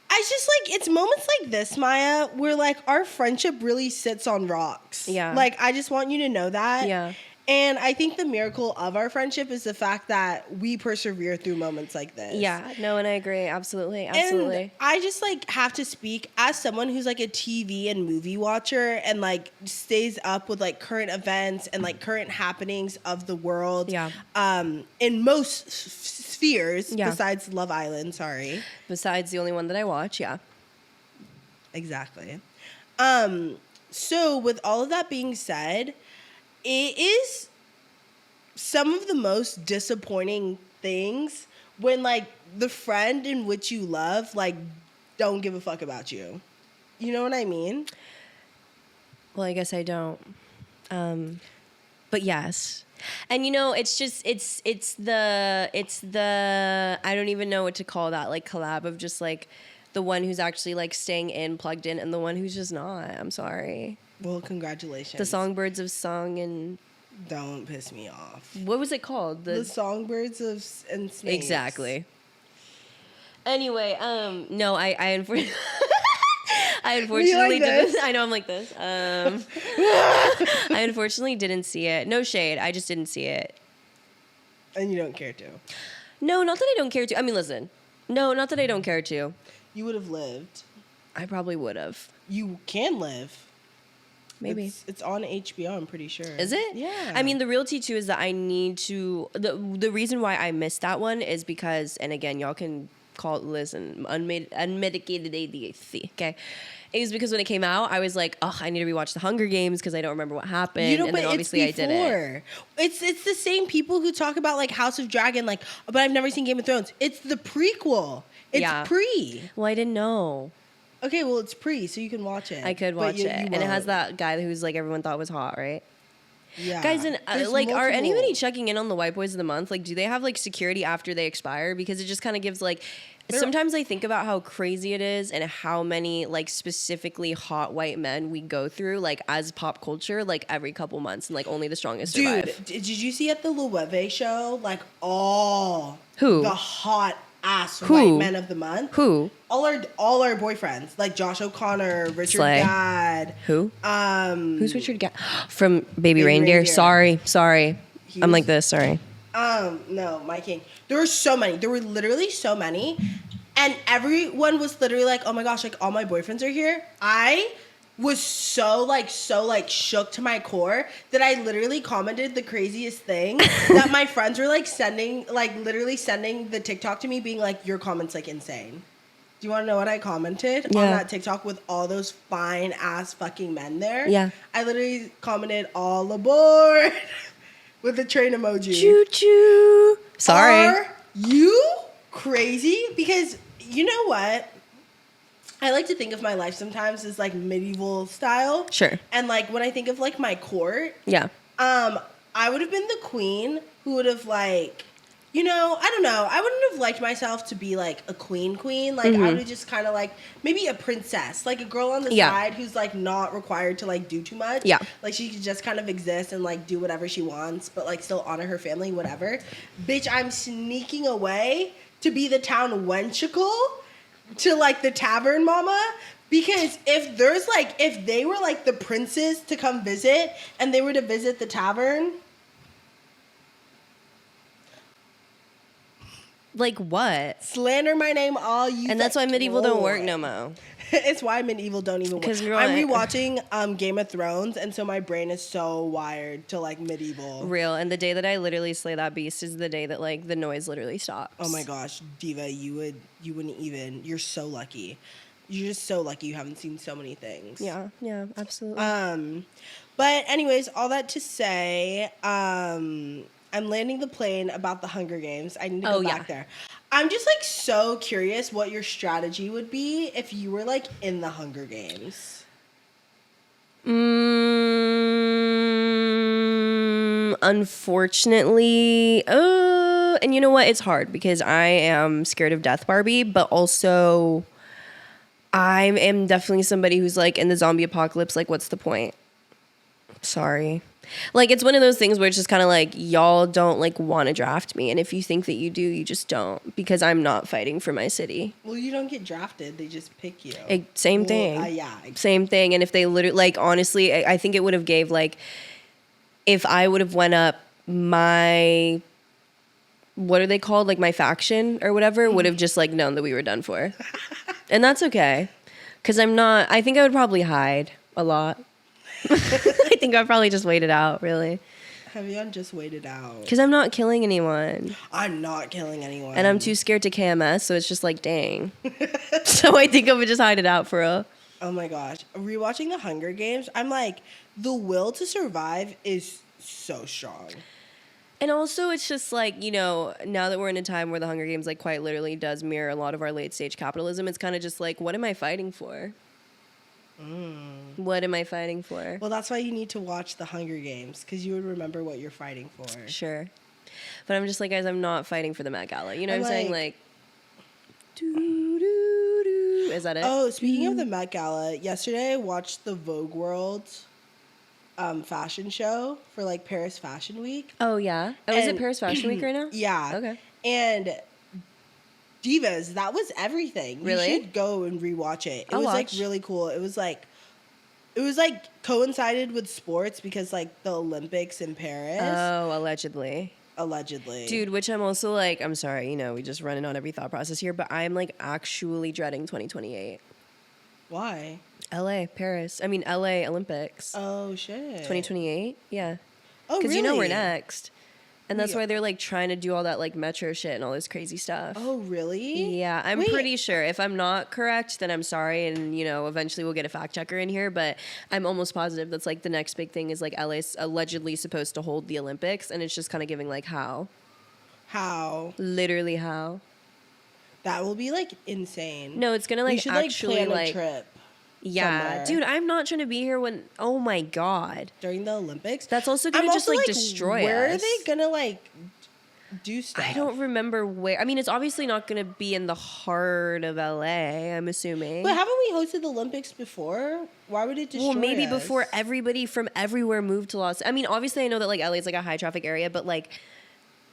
I just like, it's moments like this, Maya, where like our friendship really sits on rocks. Yeah. Like, I just want you to know that. Yeah. And I think the miracle of our friendship is the fact that we persevere through moments like this. Yeah, no, and I agree. Absolutely. Absolutely. And I just like have to speak as someone who's like a TV and movie watcher and like stays up with like current events and like current happenings of the world. Yeah. In most spheres besides Love Island, sorry. Besides the only one that I watch, yeah. Exactly. So with all of that being said, it is some of the most disappointing things when like the friend in which you love like don't give a fuck about you. You know what I mean? Well, I guess I don't. But yes. And you know, it's just it's the I don't even know what to call that, like collab of just like the one who's actually like staying in, plugged in, and the one who's just not. I'm sorry. Well, congratulations. The Songbirds of Song and... Don't piss me off. What was it called? The Songbirds of and Snakes. Exactly. Anyway, no, I unfortunately... I unfortunately didn't... I know I'm like this. I unfortunately didn't see it. No shade. I just didn't see it. And you don't care to? No, not that I don't care to. I mean, listen. No, not that I don't care to. You would have lived. I probably would have. You can live. Maybe. It's on HBO, I'm pretty sure. Is it? Yeah. I mean, the real tea too is that I need to... The reason why I missed that one is because, and again, y'all can call it, listen, unmedicated ADHD, okay? It was because when it came out, I was like, oh, I need to rewatch The Hunger Games because I don't remember what happened. You know, and but then obviously I didn't. It's the same people who talk about like House of Dragon, like, but I've never seen Game of Thrones. It's the prequel. It's pre. Well, I didn't know. Okay, well, it's pre, so you can watch it. I could watch it. And it has that guy who's like everyone thought was hot, right? Yeah. Guys, and There's like, are multiple. anybody checking in on the white boys of the month? Like, do they have like security after they expire? Because it just kind of gives like. Sometimes I think about how crazy it is and how many like specifically hot white men we go through like as pop culture like every couple months and like only the strongest survive. Dude, did you see at the Loewe show like all Who? the hot ass Who? white men of the month? Who? All our boyfriends, like Josh O'Connor, Richard Slay. Gadd. Who? Who's Richard Gadd? From Baby Baby Reindeer. Reindeer. Sorry. He I'm was- like this. Sorry. No, my king. There were so many. There were literally so many. And everyone was literally like, oh my gosh, like all my boyfriends are here. I was so shook to my core that I literally commented the craziest thing that my friends were like literally sending the TikTok to me being like, your comment's like insane. Do you want to know what I commented on that TikTok with all those fine ass fucking men there? Yeah. I literally commented all aboard with the train emoji. Choo choo. Sorry. Are you crazy? Because you know what? I like to think of my life sometimes as like medieval style. Sure. And like when I think of like my court, Yeah. I would have been the queen who would have like, you know, I don't know. I wouldn't have liked myself to be like a queen. Like I would have just kind of like maybe a princess, like a girl on the side who's like not required to like do too much. Yeah. Like she could just kind of exist and like do whatever she wants, but like still honor her family, whatever. Bitch, I'm sneaking away to be the town wenchicle to like the tavern mama. Because if they were like the princes to come visit and they were to visit the tavern. Like what? Slander my name all you. And that's why medieval don't work no more. It's why medieval don't even work. 'Cause you're I'm right. rewatching Game of Thrones, and so my brain is so wired to like medieval. Real. And the day that I literally slay that beast is the day that like the noise literally stops. Oh my gosh, Diva, you wouldn't even. You're so lucky. You're just so lucky you haven't seen so many things. Yeah, absolutely. But anyways, all that to say, I'm landing the plane about the Hunger Games. I need to go back there. I'm just like so curious what your strategy would be if you were like in the Hunger Games. Unfortunately, and you know what? It's hard because I am scared of death, Barbie, but also I am definitely somebody who's like in the zombie apocalypse, like what's the point? Sorry. Like, it's one of those things where it's just kind of like, y'all don't like want to draft me. And if you think that you do, you just don't, because I'm not fighting for my city. Well, you don't get drafted. They just pick you. Same thing. Yeah. Same thing. And if they literally, like, honestly, I think it would have gave, like, if I would have went up my, what are they called? Like my faction or whatever, would have just like known that we were done for. And that's okay. Because I think I would probably hide a lot. I think I'd probably just wait it out, really. Have you just waited out? Because I'm not killing anyone. I'm not killing anyone. And I'm too scared to KMS, so it's just like, dang. So I think I would just hide it out for real. Oh my gosh. Rewatching the Hunger Games, I'm like, the will to survive is so strong. And also, it's just like, you know, now that we're in a time where the Hunger Games, like, quite literally does mirror a lot of our late-stage capitalism, it's kind of just like, what am I fighting for? What am I fighting for? Well, that's why you need to watch the Hunger Games, because you would remember what you're fighting for. Sure. But I'm just like, guys, I'm not fighting for the Met Gala. You know what I'm saying? Like, doo-doo-doo. Is that it? Oh, speaking of the Met Gala, yesterday I watched the Vogue World fashion show for like Paris Fashion Week. Oh, yeah. Oh, is it Paris Fashion Week right now? Yeah. Okay. And Divas, that was everything. Really? You should go and rewatch it. It I'll was watch. like really cool. It was like coincided with sports because like the Olympics in Paris. Oh, allegedly. Dude, Which I'm also like, I'm sorry, you know, we just running on every thought process here, but I'm like actually dreading 2028. why? LA Olympics. Oh shit. 2028? Yeah. Oh, Because really? you know we're next. And that's Yeah. why they're like trying to do all that like metro shit and all this crazy stuff. Oh, really? Yeah, I'm Wait. pretty sure. If I'm not correct, then I'm sorry. And, you know, eventually we'll get a fact checker in here. But I'm almost positive that's like the next big thing is like LA's allegedly supposed to hold the Olympics. And it's just kind of giving like how. How? Literally how. That will be like insane. No, it's going to we like should actually like plan a like. trip. Yeah, somewhere dude, I'm not trying to be here when. Oh my god, during the Olympics. that's also gonna just like destroy where us. are they gonna like do stuff? I don't remember where. I mean, it's obviously not gonna be in the heart of LA. I'm assuming. But haven't we hosted the Olympics before? Why would it destroy Well, maybe us? before everybody from everywhere moved to Los. I mean, obviously, I know that like LA is like a high traffic area, but like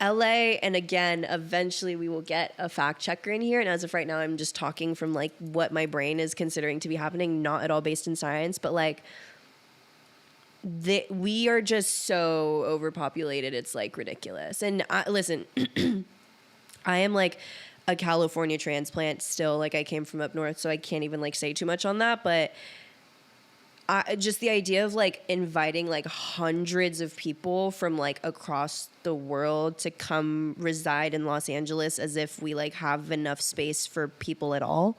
LA, and again, eventually we will get a fact checker in here. And as of right now, I'm just talking from like what my brain is considering to be happening, not at all based in science, but like we are just so overpopulated. It's like ridiculous. And listen, I am like a California transplant still. Like I came from up north, so I can't even like say too much on that, but just the idea of like inviting like hundreds of people from like across the world to come reside in Los Angeles as if we like have enough space for people at all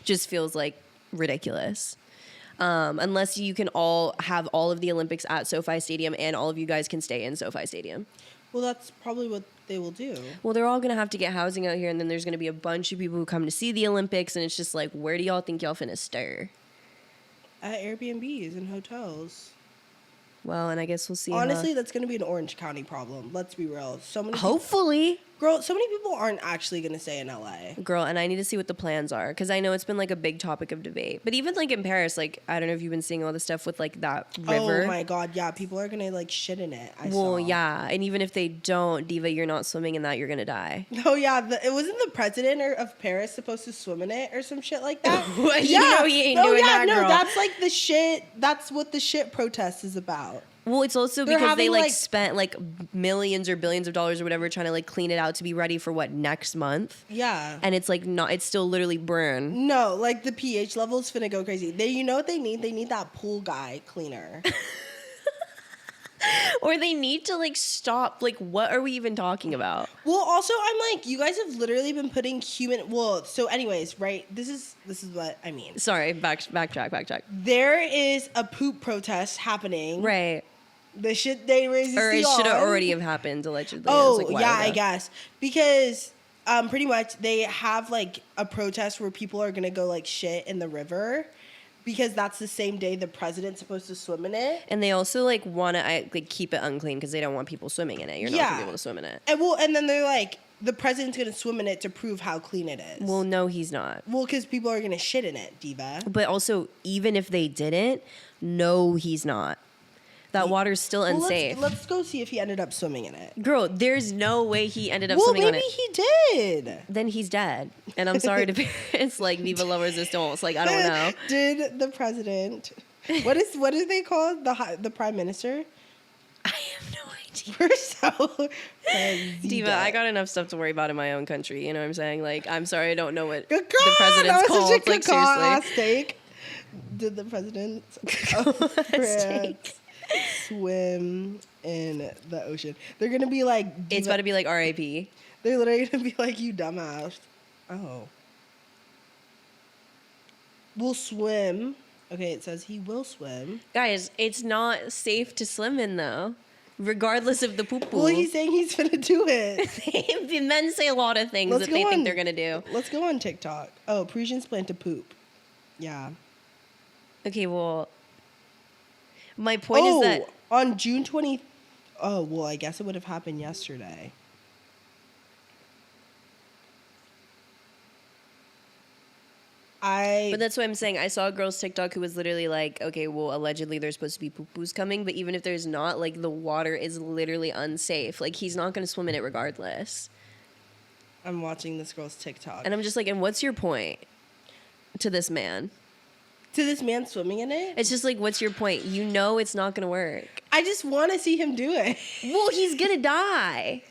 just feels like ridiculous. Unless you can all have all of the Olympics at SoFi Stadium and all of you guys can stay in SoFi Stadium. Well, that's probably what they will do. Well, they're all going to have to get housing out here, and then there's going to be a bunch of people who come to see the Olympics, and it's just like, where do y'all think y'all finna stir? At Airbnbs and hotels. Well, and I guess we'll see. Honestly, that's going to be an Orange County problem. Let's be real. Hopefully. Girl, so many people aren't actually going to stay in LA. Girl, and I need to see what the plans are, because I know it's been like a big topic of debate. But even like in Paris, like I don't know if you've been seeing all the stuff with like that river. Oh my God, yeah, people are going to like shit in it. I saw. saw. Yeah, and even if they don't, Diva, you're not swimming in that, you're gonna die. Oh yeah, it wasn't the president of Paris supposed to swim in it or some shit like that. You know he ain't doing that, girl. That's like the shit. That's what the shit protest is about. Well, it's also because they like like spent like millions or billions of dollars or whatever trying to like clean it out to be ready for what, next month? Yeah. And it's like not, it's still literally burn. No, like the pH level's finna go crazy. You know what they need? They need that pool guy cleaner. Or they need to like stop. Like, what are we even talking about? Well, also, I'm like, you guys have literally been putting so anyways, right? This is what I mean. Sorry, backtrack. There is a poop protest happening. Right. The shit they raised or it should have already have happened allegedly. Oh, like yeah, I guess. Because pretty much they have like a protest where people are gonna go like shit in the river because that's the same day the president's supposed to swim in it. And they also like want to like keep it unclean because they don't want people swimming in it. You're not gonna be able to swim in it. And then they're like, the president's gonna swim in it to prove how clean it is. Well, no, he's not. Well, because people are gonna shit in it, Diva. But also, even if they didn't, no, he's not. That water's still unsafe. Let's go see if he ended up swimming in it. Girl, there's no way he ended up swimming in it. Well, maybe he did. Then he's dead. And I'm sorry to parents like Viva La Resistance. Like, I don't know. Did the president... What is they called? The prime minister? I have no idea. We're so... Diva, I got enough stuff to worry about in my own country. You know what I'm saying? Like, I'm sorry I don't know what the president's called. Like, seriously. Steak. Did the president of France swim in the ocean? They're gonna be like, it's about to be like R.I.P. They're literally gonna be like, you dumbass. Oh, we'll swim. Okay, it says he will swim. Guys, it's not safe to swim in though, regardless of the poo-poo. Well, he's saying he's gonna do it. The men say a lot of things that they think they're gonna do. Let's go on TikTok. Oh, Parisians plan to poop. Yeah. Okay, well, my point is that on June 20th. Oh, well, I guess it would have happened yesterday. But that's what I'm saying. I saw a girl's TikTok who was literally like, okay, well, allegedly there's supposed to be poo-poos coming, but even if there's not, like, the water is literally unsafe. Like, he's not going to swim in it regardless. I'm watching this girl's TikTok. And I'm just like, and what's your point to this man? To this man swimming in it? It's just like, what's your point? You know it's not going to work. I just want to see him do it. Well, he's going to die.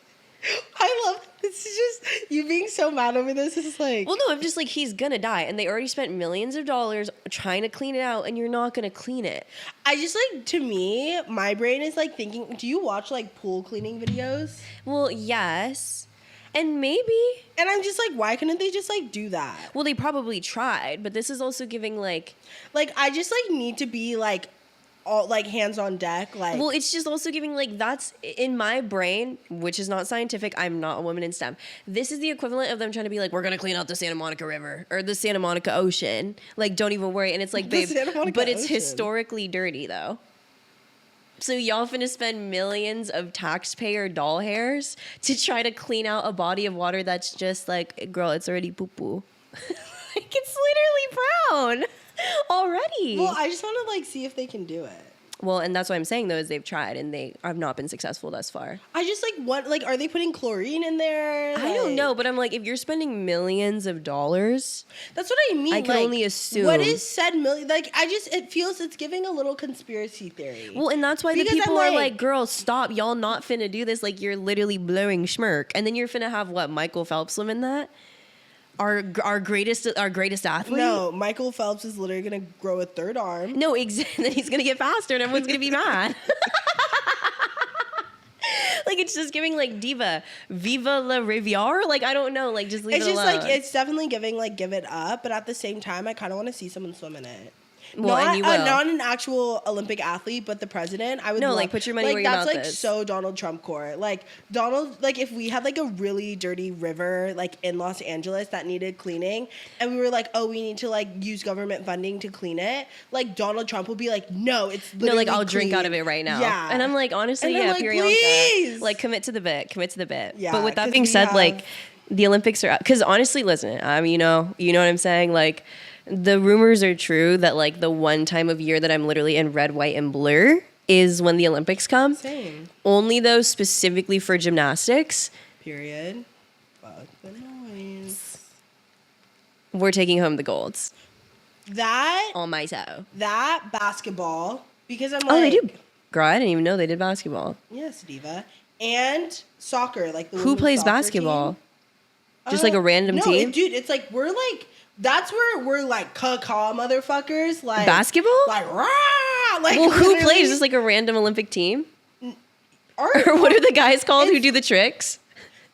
I love this. Is just you being so mad over this. Is like, well, no, I'm just like, he's gonna die, and they already spent millions of dollars trying to clean it out, and you're not gonna clean it. I just like, to me, my brain is like thinking. Do you watch like pool cleaning videos? Well, yes, and maybe. And I'm just like, why couldn't they just like do that? Well, they probably tried, but this is also giving like I just like need to be like all like hands on deck. Like, well, it's just also giving like that's in my brain, which is not scientific. I'm not a woman in STEM. This is the equivalent of them trying to be like, we're gonna clean out the Santa Monica River or the Santa Monica Ocean. Like, don't even worry. And it's like, babe, but it's historically dirty though. So y'all finna spend millions of taxpayer doll hairs to try to clean out a body of water that's just like, girl, it's already poo-poo. Like, it's literally brown already. Well, I just want to like see if they can do it. Well, and that's what I'm saying though, is they've tried and they have not been successful thus far. I just like what, like, are they putting chlorine in there? I don't know, but I'm like, if you're spending millions of dollars, that's what I mean. I can like, only assume. What is said million? Like, it feels it's giving a little conspiracy theory. Well, and that's why because the people are like, girls, stop. Y'all not finna do this. Like, you're literally blowing schmirk. And then you're finna have what, Michael Phelps swim in that? Our greatest athlete? No, Michael Phelps is literally gonna grow a third arm. No, exactly. Then he's gonna get faster, and everyone's gonna be mad. Like, it's just giving like diva, viva la riviere. Like, I don't know. Like, just leave it alone. It's just like it's definitely giving like give it up, but at the same time, I kind of want to see someone swim in it. Well, and you will. Not an actual Olympic athlete, but the president. I would like put your money where your mouth is. That's like so Donald Trump core. Like Donald, like if we had like a really dirty river like in Los Angeles that needed cleaning, and we were like, oh, we need to like use government funding to clean it. Like Donald Trump will be like, no, it's literally like I'll clean. drink out of it right now. Yeah, and I'm like, honestly, and yeah, like, Priyanka, like commit to the bit. Yeah, but with that being said, like the Olympics are because honestly, listen, you know what I'm saying, like. The rumors are true that like the one time of year that I'm literally in red, white, and blue is when the Olympics come. Same. Only though specifically for gymnastics. Period. Fuck the noise. We're taking home the golds. That on myself. That basketball because I'm like, oh, they do. Girl, I didn't even know they did basketball. Yes, diva, and soccer. Like who plays basketball? Team. Just like a random team, dude. It's like we're like. That's where we're like caw motherfuckers. Like basketball? Like rah! Like well, who plays? Is this like a random Olympic team? Or what are the guys called who do the tricks?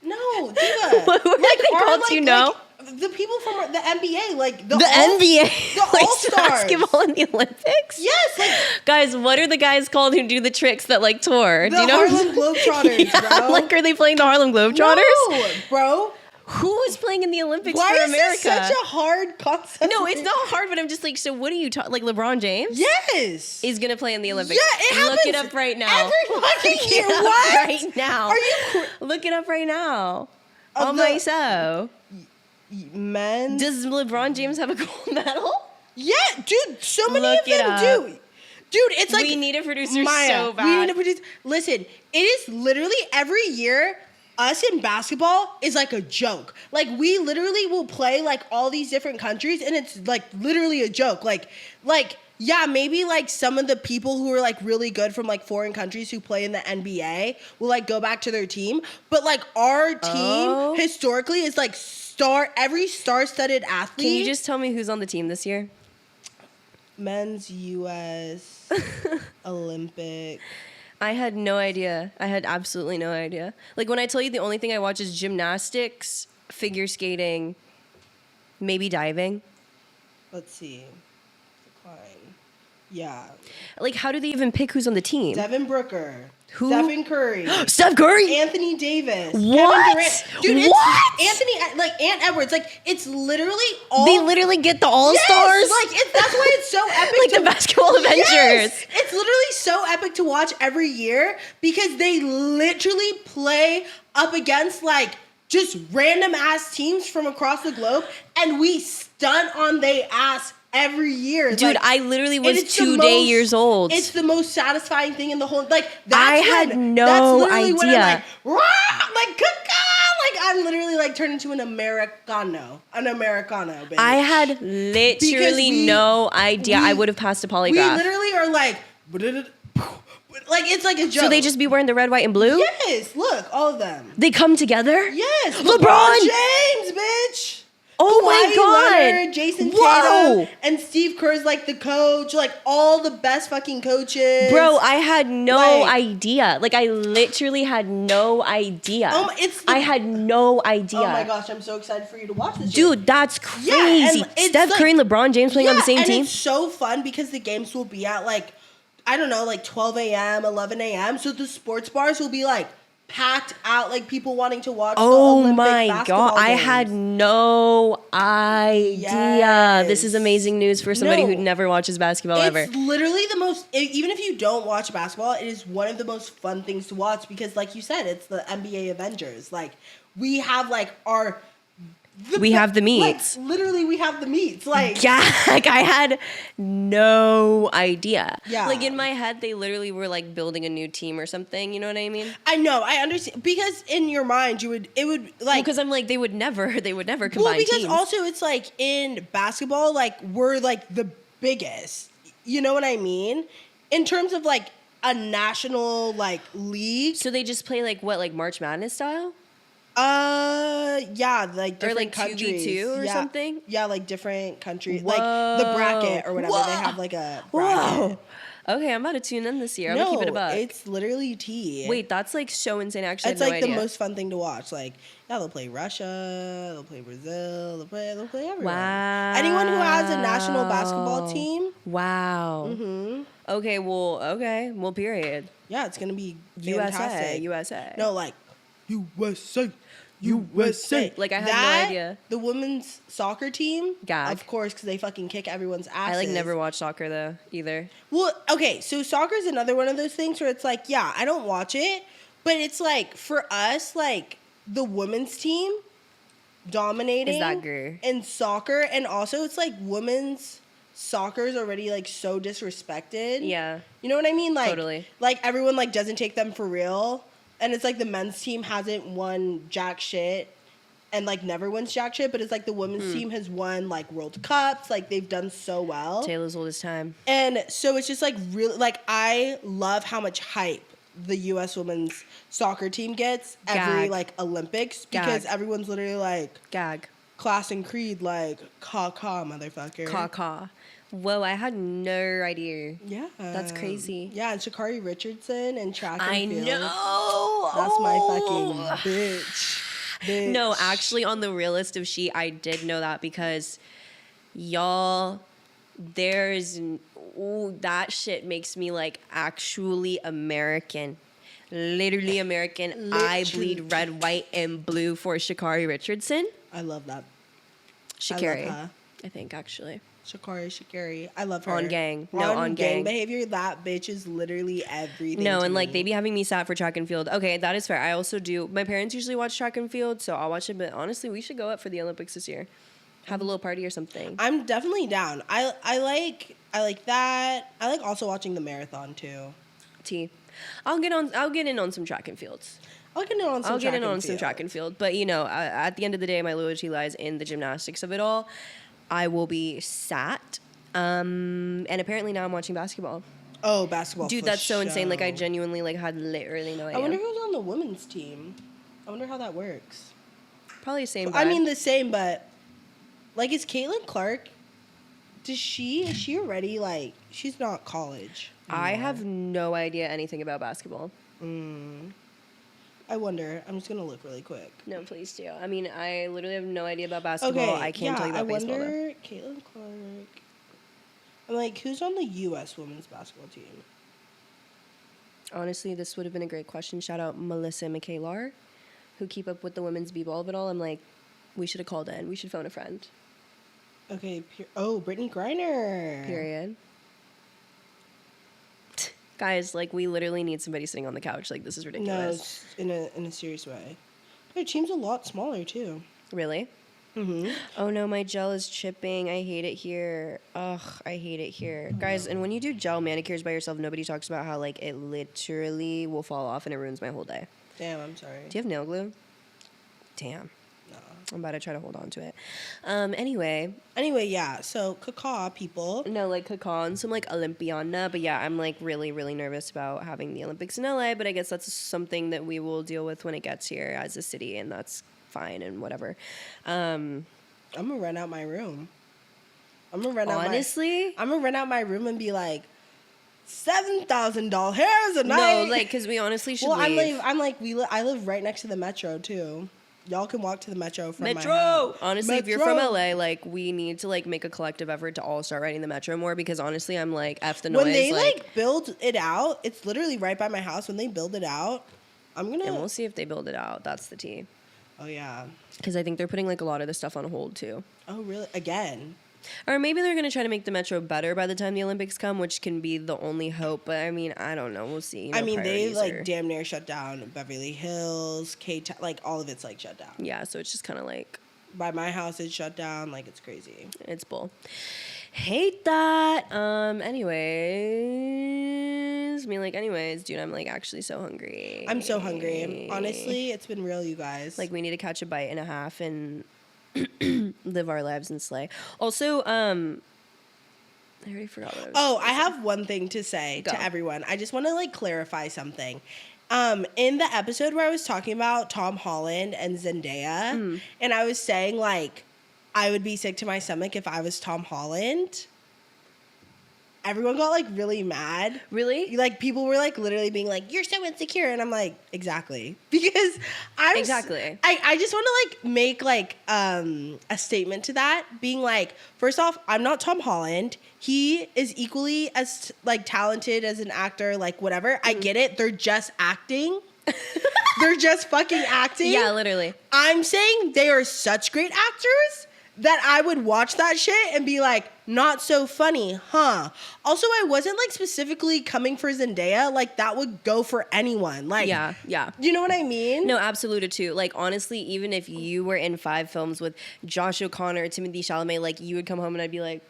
No, diva. What are they called? Like, you know? Like, the people from the NBA, like the NBA, the All-Stars. Basketball in the Olympics. Yes, like guys. What are the guys called who do the tricks that like tour? The do you know? Harlem Globetrotters, yeah, bro. Like, are they playing the Harlem Globetrotters? No, bro. Who is playing in the Olympics Why for America? Is this such a hard concept? No, it's not hard, but I'm just like, so what are you talking? Like LeBron James? Yes, is gonna play in the Olympics. Yeah, it happens. Look it up right now. Every fucking year. What? Right now? Are you? Look it up right now. On myself. Men. Does LeBron James have a gold medal? Yeah, dude. So many of them do. Dude, it's like we need a producer Maya, so bad. We need a producer. Listen, it is literally every year. Us in basketball is like a joke. Like we literally will play like all these different countries, and it's like literally a joke. Like yeah, maybe like some of the people who are like really good from like foreign countries who play in the NBA will like go back to their team, but like our team historically is like every star-studded athlete. Can you just tell me who's on the team this year? Men's U.S. Olympic. I had no idea. I had absolutely no idea. Like when I tell you the only thing I watch is gymnastics, figure skating, maybe diving. Let's see. Decline. Yeah. Like how do they even pick who's on the team? Devin Booker. Who? Stephen Curry. Steph Curry? Anthony Davis. What? Kevin Durant. Dude, what? It's Anthony, like, Ant Edwards. Like, it's literally all... They literally get the All-Stars? Yes! Like, that's why it's so epic like the Basketball Avengers. Yes! It's literally so epic to watch every year because they literally play up against, like, just random-ass teams from across the globe, and we stunt on they ass every year. Dude, like, I literally was 2 years old. It's the most satisfying thing in the whole... Like, I had no idea. When I'm like, rah! Like, like, I'm literally, like, turned into an Americano. Bitch. I had literally no idea. I would have passed a polygraph. We literally are like... Like, it's like a joke. So they just be wearing the red, white, and blue? Yes, look, all of them. They come together? Yes. LeBron James, bitch! Oh my God! Leonard, Jason Tatum, and Steve Kerr's like the coach, like all the best fucking coaches. Bro, I had no idea. Like I literally had no idea. I had no idea. Oh my gosh, I'm so excited for you to watch this. Dude, that's crazy. Yeah, Steph Curry and LeBron James playing on the same team. It's so fun because the games will be at like I don't know, like 12 a.m., 11 a.m. So the sports bars will be like packed out, like people wanting to watch the Olympic basketball I games. had no idea. Yes. This is amazing news for somebody who never watches basketball ever. It's literally the most, even if you don't watch basketball, it is one of the most fun things to watch because, like you said, it's the NBA Avengers. Like, we have, like, we have the meats. Like, literally, we have the meats. Like, yeah, like I had no idea. Yeah. Like in my head, they literally were like building a new team or something. You know what I mean? I know, I understand because in your mind, it would like because I'm like they would never combine well, because teams. also it's like in basketball, like we're like the biggest. You know what I mean? In terms of like a national like league. So they just play like what, like March Madness style? Yeah, like different or like countries 2v2 or yeah. something. Yeah, like different countries, Whoa. like the bracket or whatever. Whoa. They have like a bracket. Whoa. Okay, I'm about to tune in this year. I'm gonna keep it a buck. It's literally tea. Wait, that's like so insane. Actually, It's I had like no the idea. most fun thing to watch. Like, yeah, they'll play Russia, they'll play Brazil, they'll play everyone. Wow. Anyone who has a national basketball team. Wow. Mm-hmm. Okay, well, period. Yeah, it's gonna be fantastic. USA. No, like USA. Like, I had no idea. The women's soccer team, Gag. of course, because they fucking kick everyone's asses. I like never watched soccer though either. Well, okay, so soccer is another one of those things where it's like, yeah, I don't watch it, but it's like for us, like the women's team dominating Is that girl? in soccer, and also it's like women's soccer is already like so disrespected. Yeah. You know what I mean? Like, Totally. Like everyone like doesn't take them for real. And it's like the men's team hasn't won jack shit and like never wins jack shit, but it's like the women's team has won like World Cups, like they've done so well. Taylor's oldest time. And so it's just like really like I love how much hype the US women's soccer team gets every Gag. like Olympics because Gag. everyone's literally like Gag. class and creed like caw motherfucker. Caw. Whoa, I had no idea. Yeah. That's crazy. Yeah, and Sha'Carri Richardson and track and I field. know. That's my fucking bitch. No, actually, on the realist of she, I did know that because y'all, that shit makes me like actually American. Literally American. I bleed red, white, and blue for Sha'Carri Richardson. I love that. Sha'Carri, I love her. I think actually. Sha'Carri. I love her. On gang. No, on gang gang. behavior. That bitch is literally everything. No, to and like me. they be having me sat for track and field. Okay, that is fair. I also do. My parents usually watch track and field, so I'll watch it. But honestly, we should go up for the Olympics this year. Have a little party or something. I'm definitely down. I like that. I like also watching the marathon too. I'll get in on some track and fields. I'll get in on some track and field. But you know, at the end of the day, my loyalty lies in the gymnastics of it all. I will be sat. And apparently now I'm watching basketball. Oh, basketball. Dude, that's so insane. Like I genuinely like had literally no idea. I wonder who's on the women's team. I wonder how that works. Probably the same. I mean the same, but like is Caitlin Clark? Is she already like she's not college? I have no idea anything about basketball. I wonder. I'm just gonna look really quick. No, please do. I mean, I literally have no idea about basketball. I can't tell you about baseball. I Though. wonder Caitlin Clark. I'm like, who's on the U.S. women's basketball team? Honestly, this would have been a great question. Shout out Melissa McKaylar, who keep up with the women's b-ball of it all. I'm like, we should have called in. We should phone a friend. Okay. Brittany Griner. Period. Guys, like, we literally need somebody sitting on the couch. Like, this is ridiculous. No, in a serious way. Their team's a lot smaller too. Really? Mm-hmm. Oh no, my gel is chipping. I hate it here. Ugh, I hate it here. Guys, and when you do gel manicures by yourself, nobody talks about how, like, it literally will fall off and it ruins my whole day. Damn, I'm sorry. Do you have nail glue? Damn. No. I'm about to try to hold on to it. Anyway, yeah. So, caca people. No, like caca and some like Olympiana. But yeah, I'm like really, really nervous about having the Olympics in LA. But I guess that's something that we will deal with when it gets here as a city, and that's fine and whatever. I'm gonna rent out my room. Honestly, I'm gonna rent out my room and be like, $7,000 hairs a night. No, like because we honestly should. Well, leave. I live right next to the metro too. y'all can walk to the metro from my Metro. house. Honestly, if you're from LA, like we need to like make a collective effort to all start riding the metro more because honestly, I'm like F the noise. When they like build it out, it's literally right by my house. When they build it out, I'm gonna. And we'll see if they build it out. That's the tea. Oh yeah. Because I think they're putting like a lot of the stuff on hold too. Oh really? Again. Or maybe they're going to try to make the metro better by the time the Olympics come, which can be the only hope. But I mean, I don't know. We'll see. I mean, they like damn near shut down Beverly Hills, like all of it's like shut down. Yeah, so it's just kind of like. By my house, it's shut down. Like it's crazy. It's bull. Hate that. Anyways, dude, I'm like actually so hungry. I'm so hungry. Honestly, it's been real, you guys. Like we need to catch a bite and a half and live our lives and slay. Also, I already forgot what I was I have one thing to say to everyone. I just want to like clarify something. In the episode where I was talking about Tom Holland and Zendaya, and I was saying like I would be sick to my stomach if I was Tom Holland. Everyone got like really mad. Really? Like people were like literally being like, "You're so insecure," and I'm like, exactly, because I just want to like make like a statement to that, being like, first off, I'm not Tom Holland. He is equally as like talented as an actor, like whatever. I get it. They're just acting. They're just fucking acting. Yeah, literally. I'm saying they are such great actors that I would watch that shit and be like, not so funny, huh? Also, I wasn't like specifically coming for Zendaya. Like that would go for anyone. Like, yeah. You know what I mean? No, absolutely too. Like honestly, even if you were in 5 films with Josh O'Connor, Timothée Chalamet, like you would come home and I'd be like,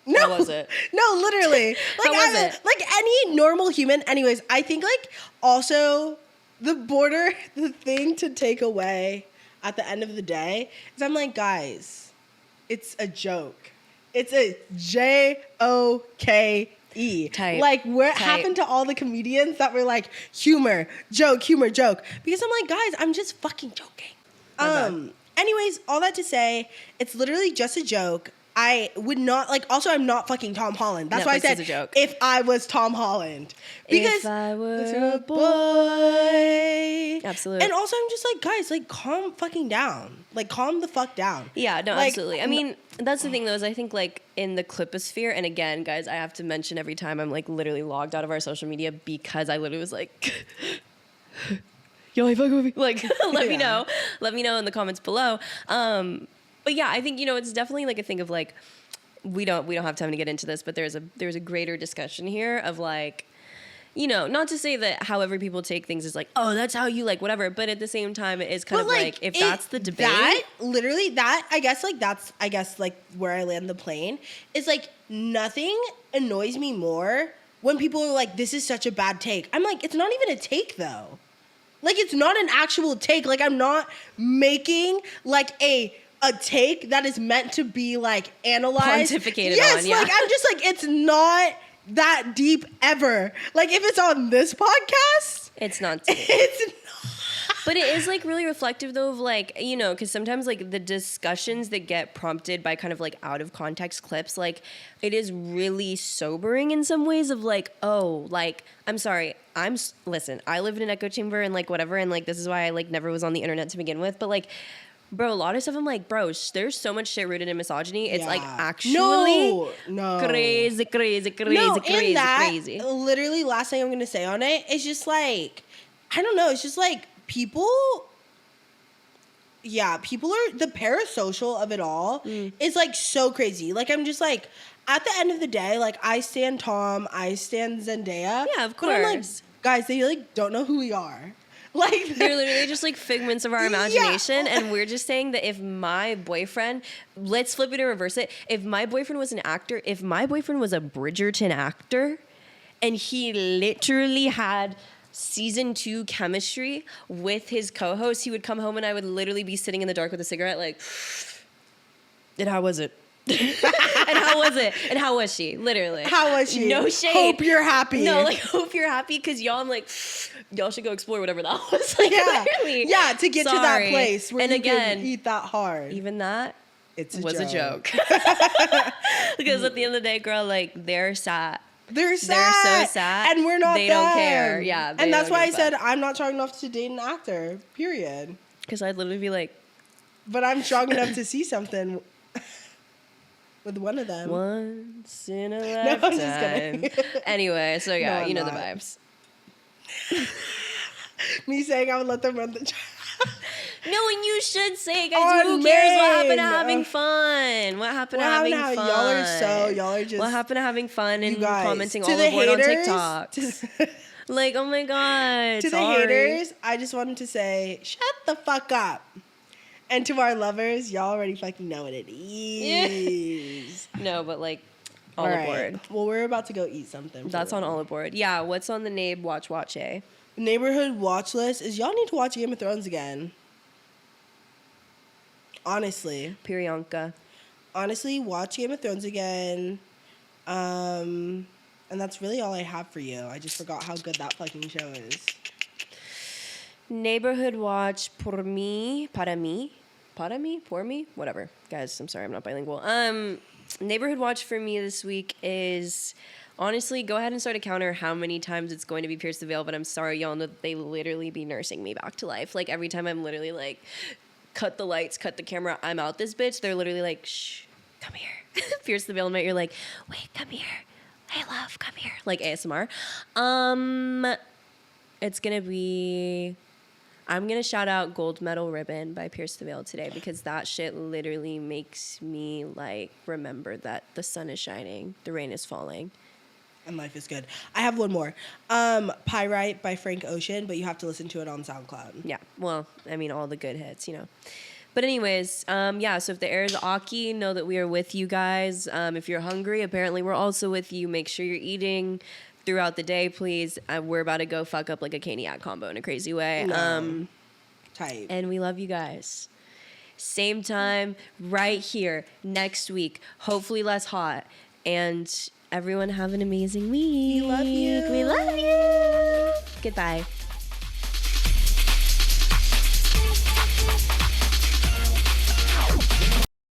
no, how was it? No, literally. Like, how was it? Like any normal human. Anyways, I think like also the thing to take away at the end of the day is I'm like, guys, it's a joke. It's a JOKE. Type. Like, what happened to all the comedians that were like, humor, joke? Because I'm like, guys, I'm just fucking joking. Anyways, all that to say, it's literally just a joke. I would not, like, also, I'm not fucking Tom Holland. That's why I said, is a joke. If I was Tom Holland. Because if I were a boy. Absolutely. And also, I'm just like, guys, like, calm fucking down. Like, calm the fuck down. Yeah, no, like, absolutely. I mean, that's the thing, though, is I think, like, in the cliposphere, and again, guys, I have to mention every time I'm, like, literally logged out of our social media because I literally was like, yo, I fuck with me. Like, let me know. Let me know in the comments below. But yeah, I think, you know, it's definitely like a thing of like, we don't have time to get into this, but there's a greater discussion here of like, you know, not to say that however people take things is like, oh, that's how you like whatever, but at the same time it is kind of like if that's the debate. I guess like where I land the plane is like nothing annoys me more when people are like, this is such a bad take. I'm like, it's not even a take though. Like it's not an actual take. Like I'm not making like a take that is meant to be like analyzed. Pontificated yes, on, yeah. Like I'm just like, it's not that deep ever. Like if it's on this podcast, it's not deep. It's not. But it is like really reflective though of like, you know, because sometimes like the discussions that get prompted by kind of like out of context clips, like it is really sobering in some ways of like, oh, like, I'm sorry, listen, I live in an echo chamber and like whatever. And like, this is why I like never was on the internet to begin with. But like, bro, a lot of stuff I'm like, bro, there's so much shit rooted in misogyny. It's like actually no. crazy. Literally, last thing I'm gonna say on it is just like, I don't know. It's just like people are the parasocial of it all is like so crazy. Like I'm just like, at the end of the day, like I stand Tom, I stand Zendaya. Yeah, of course. But I'm like, guys, they like don't know who we are. Like they're literally just like figments of our imagination. Yeah. And we're just saying that if my boyfriend, let's flip it and reverse it. If my boyfriend was an actor, if my boyfriend was a Bridgerton actor and he literally had season 2 chemistry with his co-host, he would come home and I would literally be sitting in the dark with a cigarette like, and how was it? And how was it? And how was she? Literally. How was she? No shade. Hope you're happy. No, like, hope you're happy because y'all, I'm like, y'all should go explore whatever that was. Like, literally. Yeah, to get to that place where you can eat that hard. Even that was a joke. Because at the end of the day, girl, like, they're sad. They're sad. They're so sad. And we're not They them. don't care. Yeah. And that's why I said I'm not strong enough to date an actor. Period. Because I'd literally be like, But I'm strong enough to see something with one of them. once in a No, I'm just lifetime. kidding. Anyway, so yeah, No, you know I'm the not. vibes. Me saying I would let them run the No, and you should say, guys, On who cares what happened to main. having fun? What happened to What having happened to fun? y'all are just What happened to having fun you and guys, commenting to all the aboard on haters, TikTok? Like, oh my God. to the sorry. haters, I just wanted to say, shut the fuck up. And to our lovers, y'all already fucking know what it is. No, but like, all right. aboard. Well, we're about to go eat something. That's on all aboard. Yeah, what's on the NABE watch, eh? Neighborhood watch list is y'all need to watch Game of Thrones again. Honestly, Priyanka. watch Game of Thrones again. And that's really all I have for you. I just forgot how good that fucking show is. Neighborhood watch por mí, para mí, por mí, whatever. Guys, I'm sorry, I'm not bilingual. Neighborhood watch for me this week is, honestly, go ahead and start a counter how many times it's going to be Pierce the Veil, but I'm sorry, y'all know that they literally be nursing me back to life. Like, every time I'm literally like, cut the lights, cut the camera, I'm out this bitch, they're literally like, shh, come here. Pierce the Veil, and you're like, wait, come here. Hey, love, come here. Like ASMR. It's gonna be... I'm going to shout out Gold Medal Ribbon by Pierce the Veil today because that shit literally makes me, like, remember that the sun is shining, the rain is falling. And life is good. I have one more. Pyrite by Frank Ocean, but you have to listen to it on SoundCloud. Yeah, well, I mean, all the good hits, you know. But anyways, yeah, so if the air is Aki, know that we are with you guys. If you're hungry, apparently we're also with you. Make sure you're eating throughout the day, please. We're about to go fuck up like a Caniac combo in a crazy way. No. Tight. And we love you guys. Same time, right here, next week. Hopefully less hot. And everyone have an amazing week. We love you. We love you. Goodbye.